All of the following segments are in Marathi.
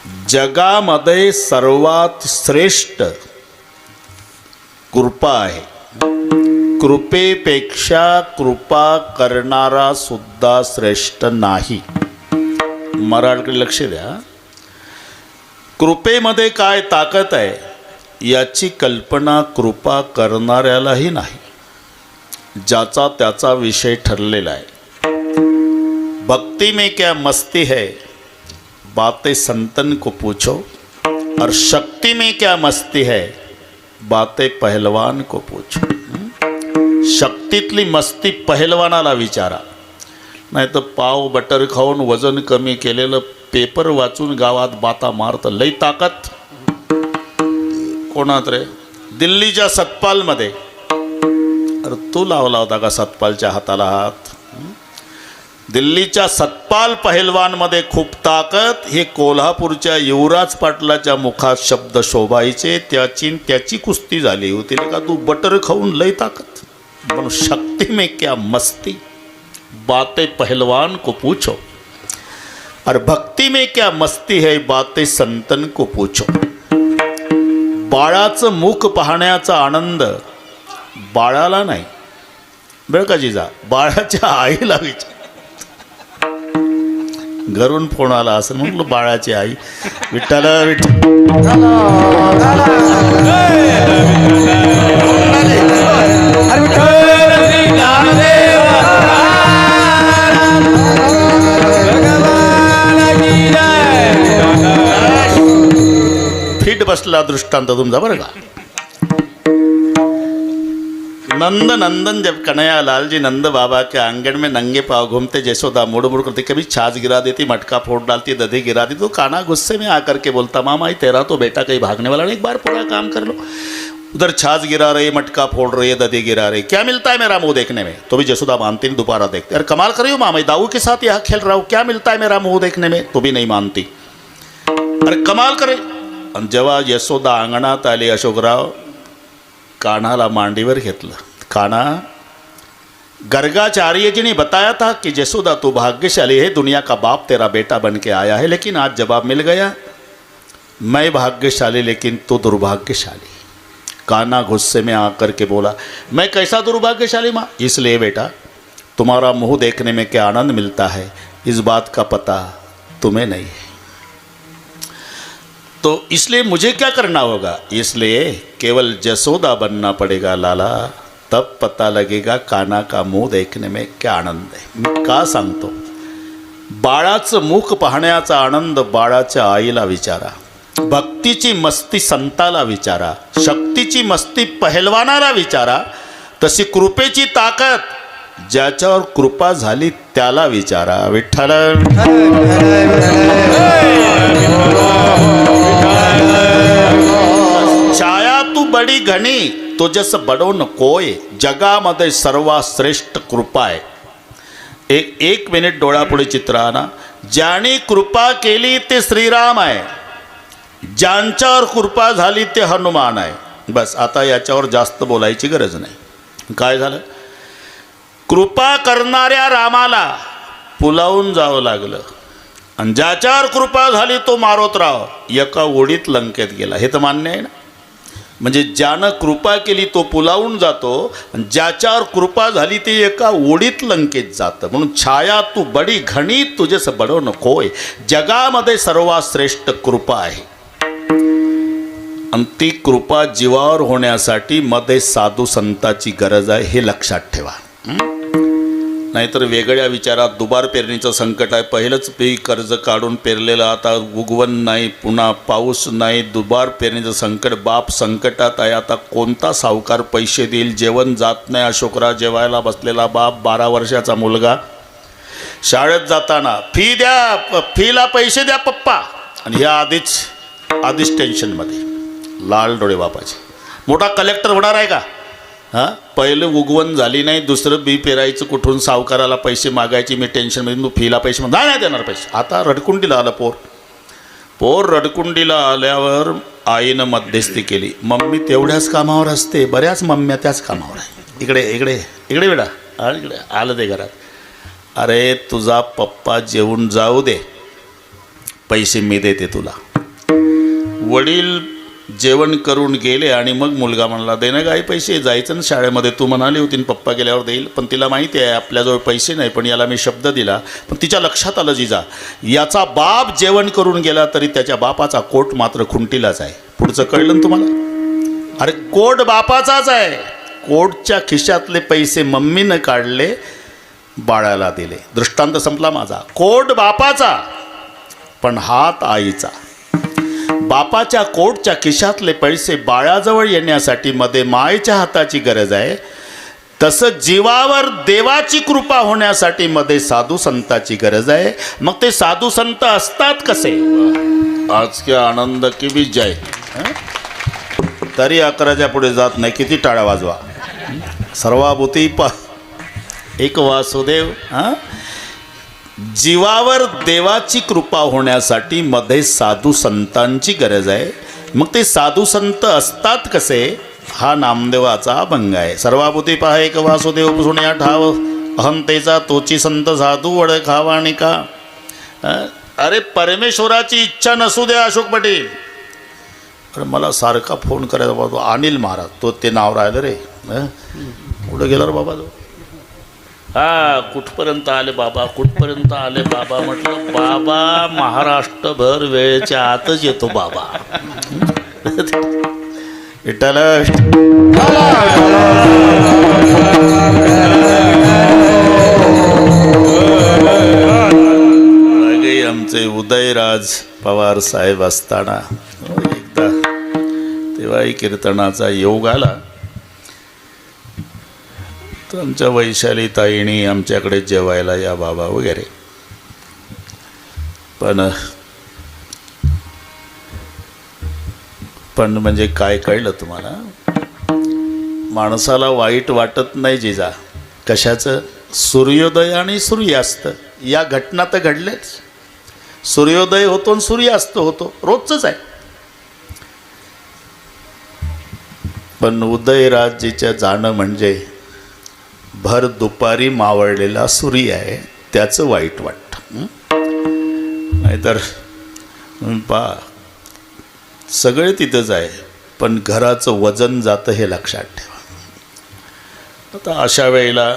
जगामध्ये सर्वात श्रेष्ठ कृपा आहे. कृपेपेक्षा कृपा करणारा सुद्धा श्रेष्ठ नाही. मराठीकडे लक्ष द्या. कृपेमध्ये काय ताकद आहे याची कल्पना कृपा करणाऱ्यालाही नाही. ज्याचा त्याचा विषय ठरलेला आहे. भक्ति में क्या मस्ती है बातें संतन को पूछो, और शक्ति में क्या मस्ती है बातें पहलवान को पूछो. शक्तीतली मस्ती पहलवानाला विचारा. नाही तर पाव बटर खाऊन वजन कमी केलेलं पेपर वाचून गावात बाता मारतं. लई ताकद कोणात रे? दिल्लीच्या सतपालमध्ये. अरे तू लावला होता का सतपालच्या हाताला हात? दिल्लीच्या सतपाल पहलवानमध्ये खूप ताकद. हे कोल्हापूरच्या युवराज पाटलाच्या मुखात शब्द शोभायचे. त्याची कुस्ती झाली होती का तू बटर खाऊन लई ताकद. म्हणून शक्ति में क्या मस्ती बातें पहलवान को पूछो, और भक्ति में क्या मस्ती है बातें संतन को पूछो. बाळाचं मुख पाहण्याचा आनंद बाळाला नाही बरं का जिजा, बाळाच्या आईला विचार. घरून फोन आला असं म्हटलं बाळाची आई. विठ्ठल फिट बसला दृष्टांत तुमचा बरं का. नंद नंदन जब कन्हैया लाल जी नंद बाबा के आंगन में नंगे पाँव घूमते, जयशोदा मुड़ मुड़ करती, कभी छाछ गिरा देती, मटका फोड़ डालती, दधी गिरा दी, तो कान्हा गुस्से में आकर के बोलता, मामा तेरा तो बेटा कहीं भागने वाला नहीं, एक बार पूरा काम कर लो. उधर छाछ गिरा रही, मटका फोड़ रही है, दधी गिरा रही, क्या मिलता है मेरा मुंह देखने में? तो भी जयशोदा मानती नहीं, दोबारा देखते. अरे कमाल कर रही हो मामा, दाऊ के साथ यहाँ खेल रहा हूँ, क्या मिलता है मेरा मुंह देखने में? तो भी नहीं मानती. अरे कमाल करे. आणि जेव्हा यशोदा अंगणात आली, अशोकराव कान्हाला मांडीवर घेतलं. कान्हा, गर्गाचार्य जी ने बताया था कि यशोदा तू भाग्यशाली है, दुनिया का बाप तेरा बेटा बन के आया है, लेकिन आज जवाब मिल गया. मैं भाग्यशाली लेकिन तू दुर्भाग्यशाली. कान्हा गुस्से में आकर के बोला, मैं कैसा दुर्भाग्यशाली माँ? इसलिए बेटा तुम्हारा मुंह देखने में क्या आनंद मिलता है इस बात का पता तुम्हें नहीं है. तो इसलिए मुझे क्या करना होगा? इसलिए केवल जसोदा बनना पड़ेगा लाला, तब पता लगेगा कान्हा का मुंह देखने में क्या आनंद है. मी का सांगतो? बाळाचं मुख पाहण्याचा आनंद बाळाच्या आईला विचारा. भक्तीची मस्ती संताला विचारा. शक्तीची मस्ती पहलवानाला विचारा. तशी कृपेची ताकद ज्याच्यावर कृपा झाली त्याला विचारा. विठ्ठल छाया तू बडी घनी तुझस बडो न कोय, जगामध्ये सर्वात श्रेष्ठ कृपा आहे. एक मिनिट डोळ्यापुढे चित्र आणा. ज्याने कृपा केली ते श्रीराम आहे, ज्यांच्यावर कृपा झाली ते हनुमान आहे. बस आता याच्यावर जास्त बोलायची गरज नाही. काय झालं? कृपा करणाऱ्या रामाला पुलावून जावं लागलं, आणि ज्याच्यावर कृपा झाली तो मारोतराव एका ओढीत लंकेत गेला. हे तर मान्य आहे ना? म्हणजे ज्यानं कृपा केली तो पुलावून जातो, आणि ज्याच्यावर कृपा झाली ते एका ओढीत लंकेत जातं. म्हणून छाया तू बडी घणी तुझेस बडो नकोय, जगामध्ये सर्वात श्रेष्ठ कृपा आहे. आणि ती कृपा जीवावर होण्यासाठी मध्ये साधू संताची गरज आहे, हे लक्षात ठेवा. नाहीतर वेगळ्या विचारात दुबार पेरणीचं संकट आहे. पहिलंच पीक कर्ज काढून पेरलेलं, आता उगवण नाही, पुन्हा पाऊस नाही, दुबार पेरणीचं संकट. बाप संकटात आहे. आता कोणता सावकार पैसे देईल? जेवण जात नाही. अशोकराव जेवायला बसलेला बाप, 12 वर्षाचा मुलगा, शाळेत जाताना फी द्या, फीला पैसे द्या पप्पा. आणि ह्या आधीच टेन्शनमध्ये. लाल डोळे बापाचे. मोठा कलेक्टर होणार आहे का? हां, पहिलं उगवण झाली नाही, दुसरं बी पेरायचं कुठून, सावकाराला पैसे मागायची, मी टेन्शनमध्ये, तू फीला पैसे नाही देणार पैसे. आता रडकुंडीला आलं पोर रडकुंडीला आल्यावर आईनं मध्यस्थी केली. मम्मी तेवढ्याच कामावर असते, बऱ्याच मम्म्या त्याच कामावर आहे. इकडे बेटा, इकडे आलं ते घरात. अरे तुझा पप्पा जेवून जाऊ दे, पैसे मी देते तुला. वडील जेवण करून गेले आणि मग मुलगा म्हणला, दे ना गाई पैसे, जायचं ना शाळेमध्ये, तू म्हणाली होती पप्पा गेल्यावर देईल. पण तिला माहिती आहे आपल्याजवळ पैसे नाही, पण याला मी शब्द दिला. पण तिच्या लक्षात आलं, जिजा याचा बाप जेवण करून गेला तरी त्याच्या बापाचा कोट मात्र खुंटीलाच आहे. पुढचं कळलं ना तुम्हाला? अरे कोट बापाचाच आहे. कोटच्या खिशातले पैसे मम्मीनं काढले, बाळाला दिले. दृष्टांत संपला माझा. कोट बापाचा पण हात आईचा. बापाच्या कोटच्या खिशातले पैसे बाळाजवळ येण्यासाठी मध्ये मायेच्या हाताची गरज आहे. तसं जीवावर देवाची कृपा होण्यासाठी मध्ये साधू संताची गरज आहे. मग ते साधू संत असतात कसे? आज के आनंद की भी जय. तरी 11च्या पुढे जात नाही. किती टाळ्या वाजवा. सर्वाभूती एक वासुदेव. जीवावर देवाची कृपा होण्यासाठी मध्ये साधू संतांची गरज आहे. मग ते साधू संत असतात कसे? हा नामदेवाचा अभंग आहे. सर्वाभूती पहा एक वासुदेव सुण्या ठाव, अहंतेचा तोची संत साधू वड खावाणी का. अरे परमेश्वराची इच्छा नसू द्या अशोक पाटील. अरे मला सारखा फोन करायचा बाबा, तो अनिल महाराज, तो ते नाव राहिलं रे. कुठं गेला रे बाबा तो? हा, कुठपर्यंत आले बाबा, कुठपर्यंत आले बाबा. म्हटलं बाबा महाराष्ट्रभर वेळेच्या आतच येतो बाबा. विठ्ठल आमचे उदयराज पवार साहेब असताना एकदा तेव्हाही कीर्तनाचा योग आला. तर आमच्या वैशाली ताईनी आमच्याकडे जेवायला या बाबा वगैरे. पण म्हणजे काय कळलं तुम्हाला? माणसाला वाईट वाटत नाही जिजा. कशाचं? सूर्योदय आणि सूर्यास्त या घटना तर घडलेच. सूर्योदय होतो आणि सूर्यास्त होतो, रोजच आहे. पण उदयराजजीच्या जाणं म्हणजे भर दुपारी मावळलेला सूर्य आहे, त्याचं वाईट वाटतं. नाहीतर पहा सगळे तिथंच आहे, पण घराचं वजन जातं हे लक्षात ठेवा. आता अशा वेळेला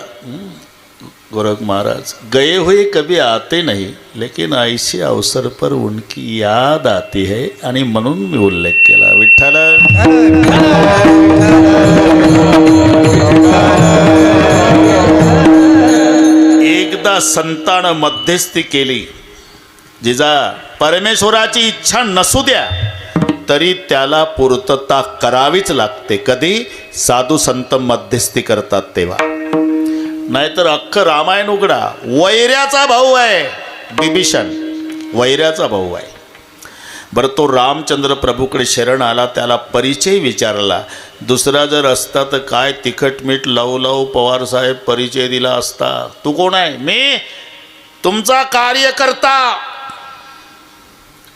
गोरख महाराज, गए हुए कभी आते नहीं लेकिन ऐसे अवसर पर उनकी याद आती है, आणि म्हणून मी उल्लेख केला. विठ्ठल एकदा संतानं मध्यस्थी केली. जिजा परमेश्वराची इच्छा नसू द्या तरी त्याला पूर्तता करावीच लागते. कधी? साधू संत मध्यस्थी करतात तेव्हा. नाहीतर अख्खं रामायण उघडा. वैऱ्याचा भाऊ आहे बिभीषण, वैऱ्याचा भाऊ आहे. बरं, तो रामचंद्र प्रभूकडे शरण आला, त्याला परिचय विचारला. दुसरा जर असता तर काय तिखट मीठ लव पवार साहेब परिचय दिला असता. तू कोण आहे? मी तुमचा कार्यकर्ता.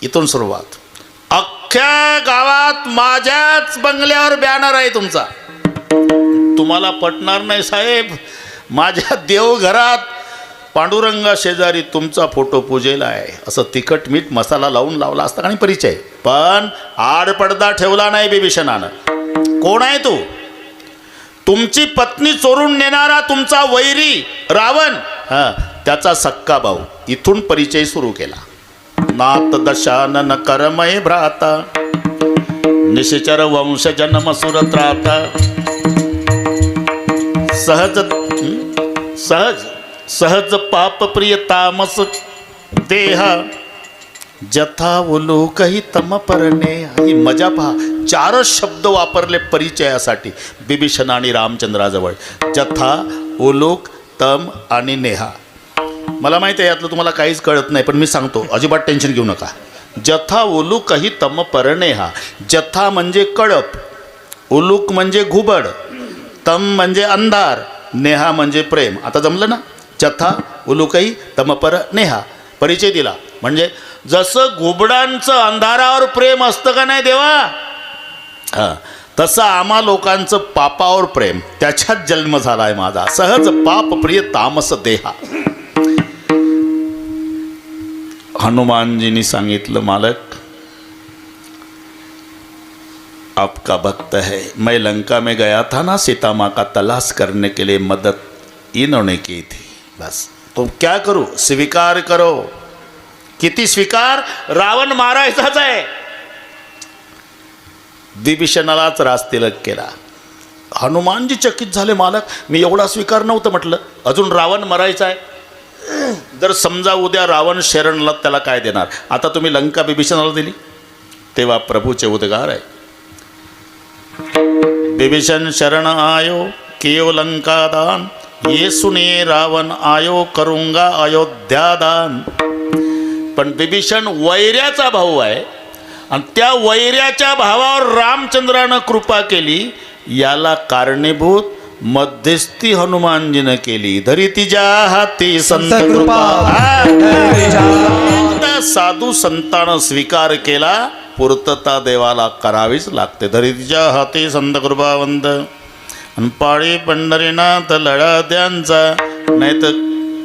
इथून सुरुवात. अख्ख्या गावात माझ्याच बंगल्यावर बॅनर आहे तुमचा. तुम्हाला पटणार नाही साहेब, माझ्या देवघरात पांडुरंगा शेजारी तुमचा फोटो पूजेला आहे. असं तिखट मीठ मसाला लावून लावला असता आणि परिचय. पण आडपडदा ठेवला नाही बिभीषणानं. कोण आहे तू? तुमची पत्नी चोरून नेणारा तुमचा वैरी रावण, त्याचा सक्का भाऊ. इथून परिचय सुरू केला. नात दशानन करमय भ्राता, निशिचर वंश जन्म सुरत्राता. सहज सहज सहज पाप प्रिय तामस देहा, जथा उलोकही तम परणे. ही मजा पहा. 4 शब्द वापरले परिचयासाठी बिभीषण आणि रामचंद्राजवळ. जथा, उलोक, तम आणि नेहा. मला माहिती आहे यातलं तुम्हाला काहीच कळत नाही, पण मी सांगतो, अजिबात टेन्शन घेऊ नका. जथा उलूकही तम परनेहा. जथा म्हणजे कळप, उलूक म्हणजे घुबड, तम म्हणजे अंधार, नेहा म्हणजे प्रेम. आता जमलं ना? जथा उलूकही तम पर नेहा. परिचय दिला. म्हणजे जसं घुबडांचं अंधारावर प्रेम असतं का नाही देवा, तसं आम्हा लोकांचं पापावर प्रेम. त्याच्यात जन्म झाला आहे माझा. सहज पाप प्रिय तामस देहा. हनुमानजींनी सांगितलं, मालक आपका भक्त है, मैं लंका में गया था ना सीता माँ का तलाश करने के लिए, मदद इन्होंने की थी, बस तुम क्या करो, स्वीकार करो. किती स्वीकार, रावण मारायचाच आहे. विभीषणालाच राजतिलक केला. हनुमानजी चकित झाले, मालक मी एवढा स्वीकार नव्हतं म्हटलं, अजून रावण मरायचा आहे. जर समजा उद्या रावण शरणला, त्याला काय देणार. आता तुम्ही लंका विभीषणाला दिली. तेव्हा प्रभूचे उद्गार आहे, विभीषण शरण आयो कियो लंका दान, ये सुनिए रावण आयो करूंगा अयोध्या दान. पण विभीषण वैऱ्याचा भाऊ आहे आणि त्या वैऱ्याच्या भावावर रामचंद्रानं कृपा केली. याला कारणीभूत मध्यस्थी हनुमानजीनं केली. धरी तिच्या हाती संत कृपा. साधू संतानं स्वीकार केला, पूर्तता देवाला करावीच लागते. धरी तिच्या हाती संत कृपावंत आणि पाळी पंढरीनाथ लढा त्यांचा. नाही तर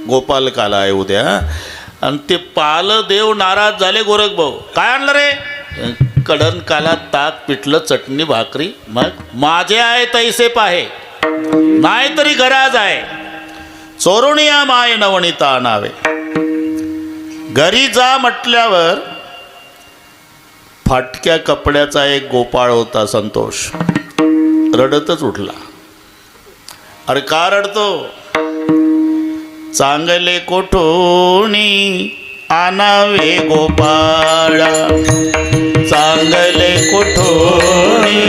गोपाल काला आहे उद्या. आणि ते पाल देव नाराज झाले. गोरख भाऊ काय आणलं रे, कडन काला ताक पिठलं चटणी भाकरी. मग माझे आहे तैसे पाहे, नाही तरी घराज आहे. चोरुणिया माय नवणीता आणावे. घरी जा म्हटल्यावर फाटक्या कपड्याचा एक गोपाळ होता संतोष, रडतच उठला. अरे का रडतो, चांगले कोठोनी आणावे गोपाळा, चांगले कोठोनी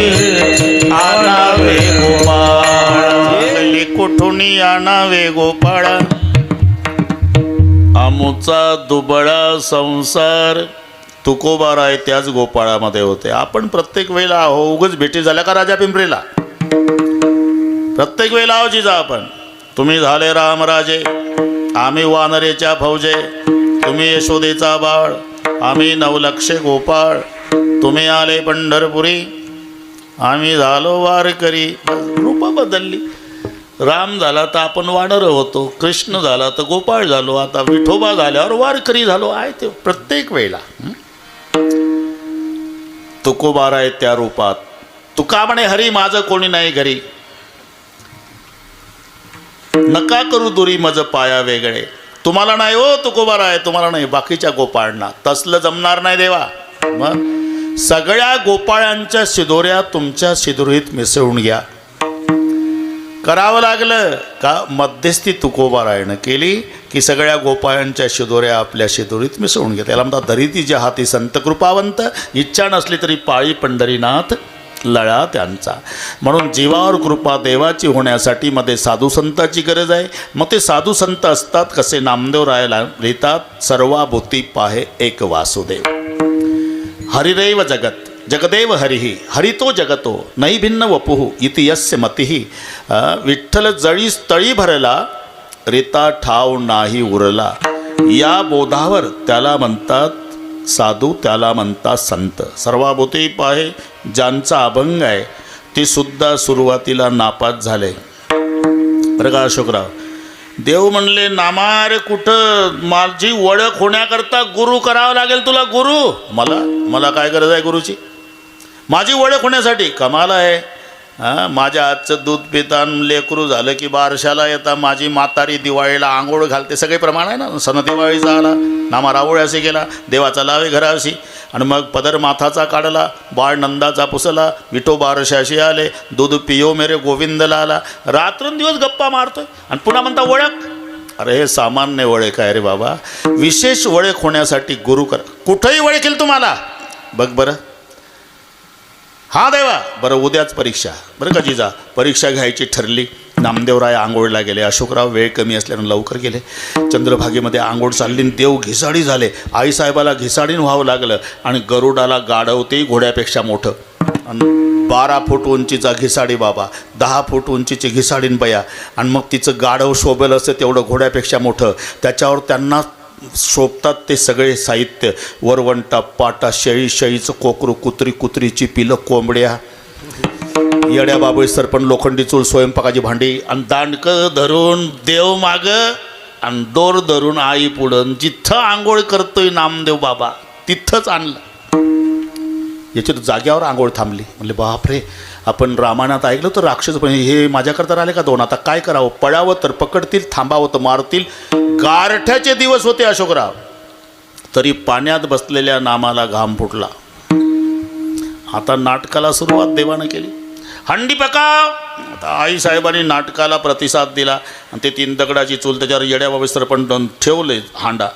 आणावे गोपाळा, चांगले कोठोनी आणावे गोपाळा. आमुचा दुबळा संसार. तुकोबाराय त्याच गोपाळामध्ये होते. आपण प्रत्येक वेळेला आहो, उगच भेटी झाल्या का राजा पिंपरीला, प्रत्येक वेळेला आहो जिजा आपण. तुम्ही झाले रामराजे, आम्ही वानरेच्या फौजे. तुम्ही यशोदेचा बाळ, आम्ही नवलक्षे गोपाळ. तुम्ही आले पंढरपुरी, आम्ही झालो वारकरी. रूपं बदलली. राम झाला तर आपण वानर होतो, कृष्ण झाला तर गोपाळ झालो, आता विठोबा झाल्यावर वारकरी झालो. आहे ते प्रत्येक वेळेला. तुकोबाराय त्या रूपात. तुका म्हणे हरी माझं कोणी नाही घरी, नका करू दुरी मज पाया वेगळे. तुम्हाला नाही हो तुकोबाराय, तुम्हाला नाही, बाकीच्या गोपाळांना. तसलं जमणार नाही देवा. मग सगळ्या गोपाळांच्या शिदोऱ्या तुमच्या शिदोरीत मिसळून घ्या. करावं लागलं का, मध्यस्थी तुकोबारायनं केली की सगळ्या गोपाळांच्या शिदोऱ्या आपल्या शिदोरीत मिसळून घ्या. त्याला म्हणतात धरितीच्या हाती संत कृपावंत. इच्छा नसली तरी पाळी पंढरीनाथ लळा त्यांचा. म्हणून जीवावर कृपा देवाची होण्यासाठी मध्ये साधू संताची गरज आहे. मग ते साधू संत असतात कसे, नामदेव रायाला लिहितात, सर्वाभूती पाहे एक वासुदेव. हरिरेव जगत जगदेव हरिही, हरितो जगतो नाही भिन्न वपुः इति यस्य मतिः. विठ्ठल जळी तळी भरला, रिता ठाव नाही उरला. या बोधावर त्याला म्हणतात साधू, त्याला म्हणतात संत. सर्वाभूती पाहे ज्यांचा अभंग आहे ते सुद्धा सुरुवातीला नापास झाले. बरं का अशोकराव, देव म्हणले नामार कुठं, माझी ओळख होण्याकरता गुरु करावा लागेल तुला. गुरु मला काय गरज आहे गुरुची, माझी ओळख होण्यासाठी. कमाल आहे. माझ्या हातचं दूध पिता, लेकरू झालं की बारशाला येता. माझी म्हातारी दिवाळीला आंघोळ घालते. सगळे प्रमाण आहे ना. सण दिवाळीचा आला, नामा रावळ्याशी गेला, देवाचा लावे घराशी. आणि मग पदर माथाचा काढला, बाळ नंदाचा पुसला, विठो बारशाशी आले, दूध पियो मेरे गोविंदला आला. रात्रंदिवस गप्पा मारतोय आणि पुन्हा म्हणता ओळख. अरे हे सामान्य ओळख आहे रे बाबा. विशेष ओळख होण्यासाठी गुरु कर. कुठंही ओळखेल तुम्हाला. बघ बरं, हा देवा. बरं उद्याच परीक्षा. बरं का जिजा, परीक्षा घ्यायची ठरली. नामदेवराय आंघोळला गेले. अशोकराव वेळ कमी असल्यानं लवकर गेले. चंद्रभागेमध्ये आंघोळ चालली, देव घिसाडी झाले. आईसाहेबाला घिसाडीन व्हावं लागलं. आणि गरुडाला गाडवते घोड्यापेक्षा मोठं. आणि 12 फूट उंचीचा घिसाडी बाबा, 10 फूट उंचीची घिसाडीन बया. आणि मग तिचं गाढव शोभेल असं तेवढं घोड्यापेक्षा मोठं. त्याच्यावर त्यांना शोभतात ते सगळे साहित्य, वरवंटा, पाटा, शेळीचं कोकरू, कुत्रीची पिलं, कोंबड्या, येड्या बाबळी सरपण, लोखंडी चूल, स्वयंपाकाची भांडी. आणि दांडकं धरून देव मागं आणि दोर धरून आई पुढं. जिथं आंघोळ करतोय नामदेव बाबा तिथंच आणलं. याची तर जाग्यावर आंघोळ थांबली. म्हणले बापरे, आपण रामायणात ऐकलं तर राक्षस, पण हे माझ्याकडे तर आले का दोन, आता काय करावं? पळावं तर पकडतील, थांबावं तर मारतील. गारठ्याचे दिवस होते अशोकराव, तरी पाण्यात बसलेल्या नामाला घाम फुटला. आता नाटकाला सुरुवात देवानं केली. हंडी पकाव. आता आईसाहेबांनी नाटकाला प्रतिसाद दिला आणि ते 3 दगडाची चूल त्याच्यावर येड्या बाबेस्तर पण ठेवले हांडा.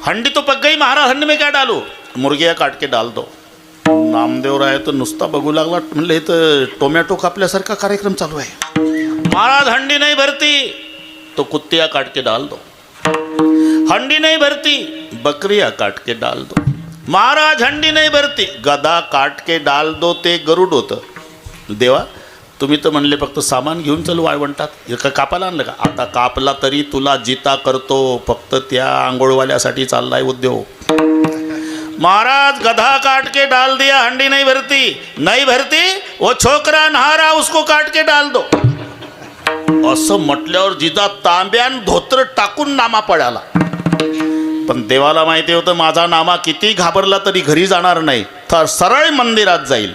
हंडी तो पक गई महाराज, हंडी में क्या डालू? मुर्गिया काट के डाल दो. नामदेवराय तर नुसता बघू लागला. म्हणलं हे तर टोमॅटो कापल्यासारखा कार्यक्रम चालू आहे. महाराज हंडी नहीं भरती तो कुत्तिया काट के डाल दो. हंडी नहीं भरती बकरिया काट के डाल दो. महाराज हंडी नहीं भरती गधा काट के डाल दो. ते गरुड होतं. देवा तुम्ही तर म्हणले फक्त सामान घेऊन चल वाळवंटात, का कापायला आणलं का? आता कापला तरी तुला जिता करतो, फक्त त्या आंघोळवाल्यासाठी चाललाय उद्योग. महाराज गधा काट के डाल दिया, हंडी नहीं भरती. नहीं भरती वो छोकरा नहा रहा उसको काट के डाल दो. असं म्हटल्यावर जिजा तांब्यान धोत्र टाकून नामा पडाला. पण देवाला माहिती होतं माझा नामा किती घाबरला तरी घरी जाणार नाही, तर सरळ मंदिरात जाईल.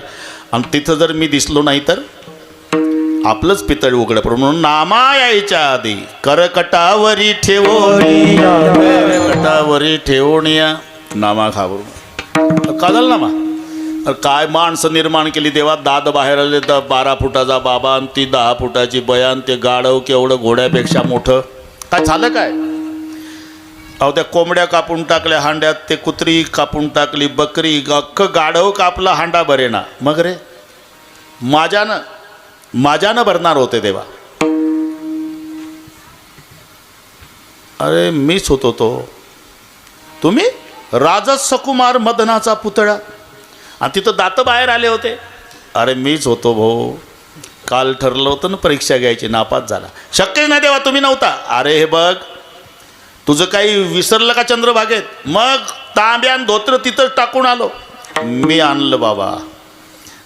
आणि तिथं जर मी दिसलो नाही तर आपलंच पितळ उघडं पडून. म्हणून नामा यायच्या आधी करकटावरी ठेवोनी, करकटावरी ठेवोनिया नामा घाबरून काजल नामा. काय माणसं निर्माण केली देवा. दाद बाहेर आले तर 12 फुटाचा बाबा आणि ती 10 फुटाची बयान. ते गाढव केवढं घोड्यापेक्षा मोठं. काय झालं काय? अहो त्या कोंबड्या कापून टाकल्या हांड्यात, ते कुत्री कापून टाकली, बकरी, अख्खं गाढव कापला, हांडा बरेना. मग रे माझ्यानं भरणार होते देवा. अरे मीच होतो तो. तुम्ही राजस सकुमार मदनाचा पुतळा, आणि तिथं दात बाहेर आले होते. अरे मीच होतो भाऊ. काल ठरलं होतं ना परीक्षा घ्यायची, नापास झाला. शक्यच नाही देवा तुम्ही नव्हता. अरे हे बघ तुझं काही विसरलं का चंद्रभागेत? मग तांब्यान धोत्र तिथंच टाकून आलो. मी आणलं बाबा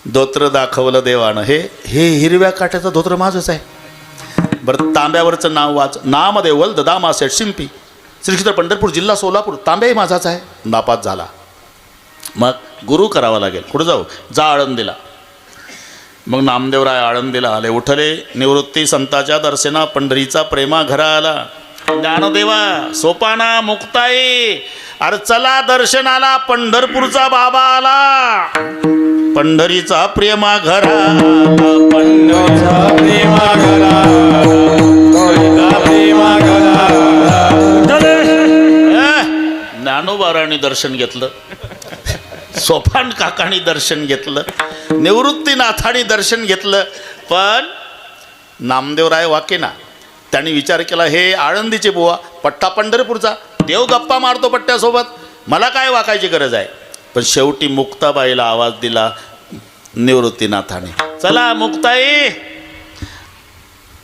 धोत्र, दाखवलं देवानं. हे हिरव्या काट्याचं धोत्र माझंच आहे. बरं तांब्यावरचं नाव वाच. नामदेवल ददामा सेठ शिंपी, श्री क्षेत्र पंढरपूर, जिल्हा सोलापूर. तांब्याही माझाच आहे. नापास झाला. मग गुरु करावा लागेल. कुठं जाऊ? जा आळंदीला. मग नामदेवराय आळंदीला आले. उठले निवृत्ती संताच्या दर्शना, पंढरीचा प्रेमा घरा आला. ज्ञानदेवा सोपाना मुक्ताई, अरे चला दर्शनाला, पंढरपूरचा बाबा आला. पंढरीचा प्रेमा घरा, पंढरीचा प्रेमा घरा, प्रेमा घरा. ज्ञानोबारांनी दर्शन घेतलं, सोपान काकांनी दर्शन घेतलं, निवृत्तीनाथांनी दर्शन घेतलं, पण नामदेवराय वाकेना. त्यांनी विचार केला, हे आळंदीचे बुवा, पट्टा पंढरपूरचा, देव गप्पा मारतो पट्ट्यासोबत, मला काय वाकायची गरज आहे. पण शेवटी मुक्ताबाईला आवाज दिला निवृत्तीनाथाने. चला मुक्ताई,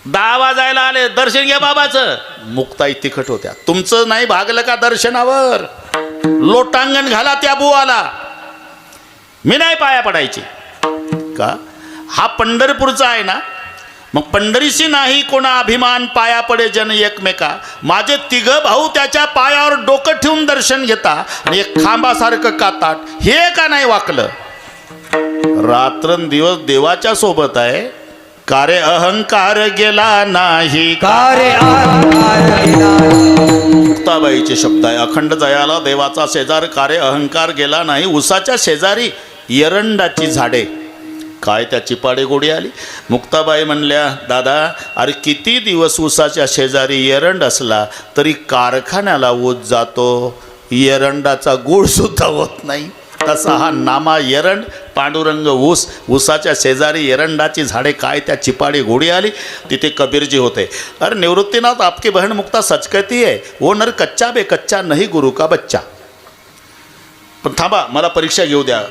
10 वाजायला आले, दर्शन घ्या बाबाचं. मुक्ताई तिखट होत्या. तुमचं नाही भागलं का दर्शनावर? लोटांगण घाला त्या बुवाला. मी नाही पाया पडायची का? हा पंढरपूरचा आहे ना, मग पंढरीशी नाही कोणा अभिमान, पाया पडे जन एकमेका. माझे 3 भाऊ त्याच्या पायावर डोकं ठेवून दर्शन घेता, आणि एक खांबासारखं काताट, हे का नाही वाकलं? रात्रंदिवस देवाच्या सोबत आहे. कारे अहंकार गेला नाही, कारे अहंकार गेला. मुक्ताबाईचे शब्द आहे. अखंड जयाला देवाचा शेजार, कारे अहंकार गेला नाही. उसाच्या शेजारी एरंडाची झाडे, काय त्या चिपाडे गोडी आली. मुक्ताबाई म्हणल्या, दादा अरे किती दिवस उसाच्या शेजारी एरंड असला तरी कारखान्याला ऊस जातो, एरंडाचा गुळ सुद्धा होत नाही. तसा हा नामा एरंड, पांडुरंग ऊस, उसाच्या शेजारी एरंडाची झाडे, काय त्या चिपाडी गोडी आली. तिथे कबीरजी होते. अरे निवृत्तीनाथ आपकी बहन मुक्ता सच कहती है, वो नर कच्चा बे कच्चा नहीं गुरु का बच्चा. पण थांबा मला परीक्षा घेऊ द्या.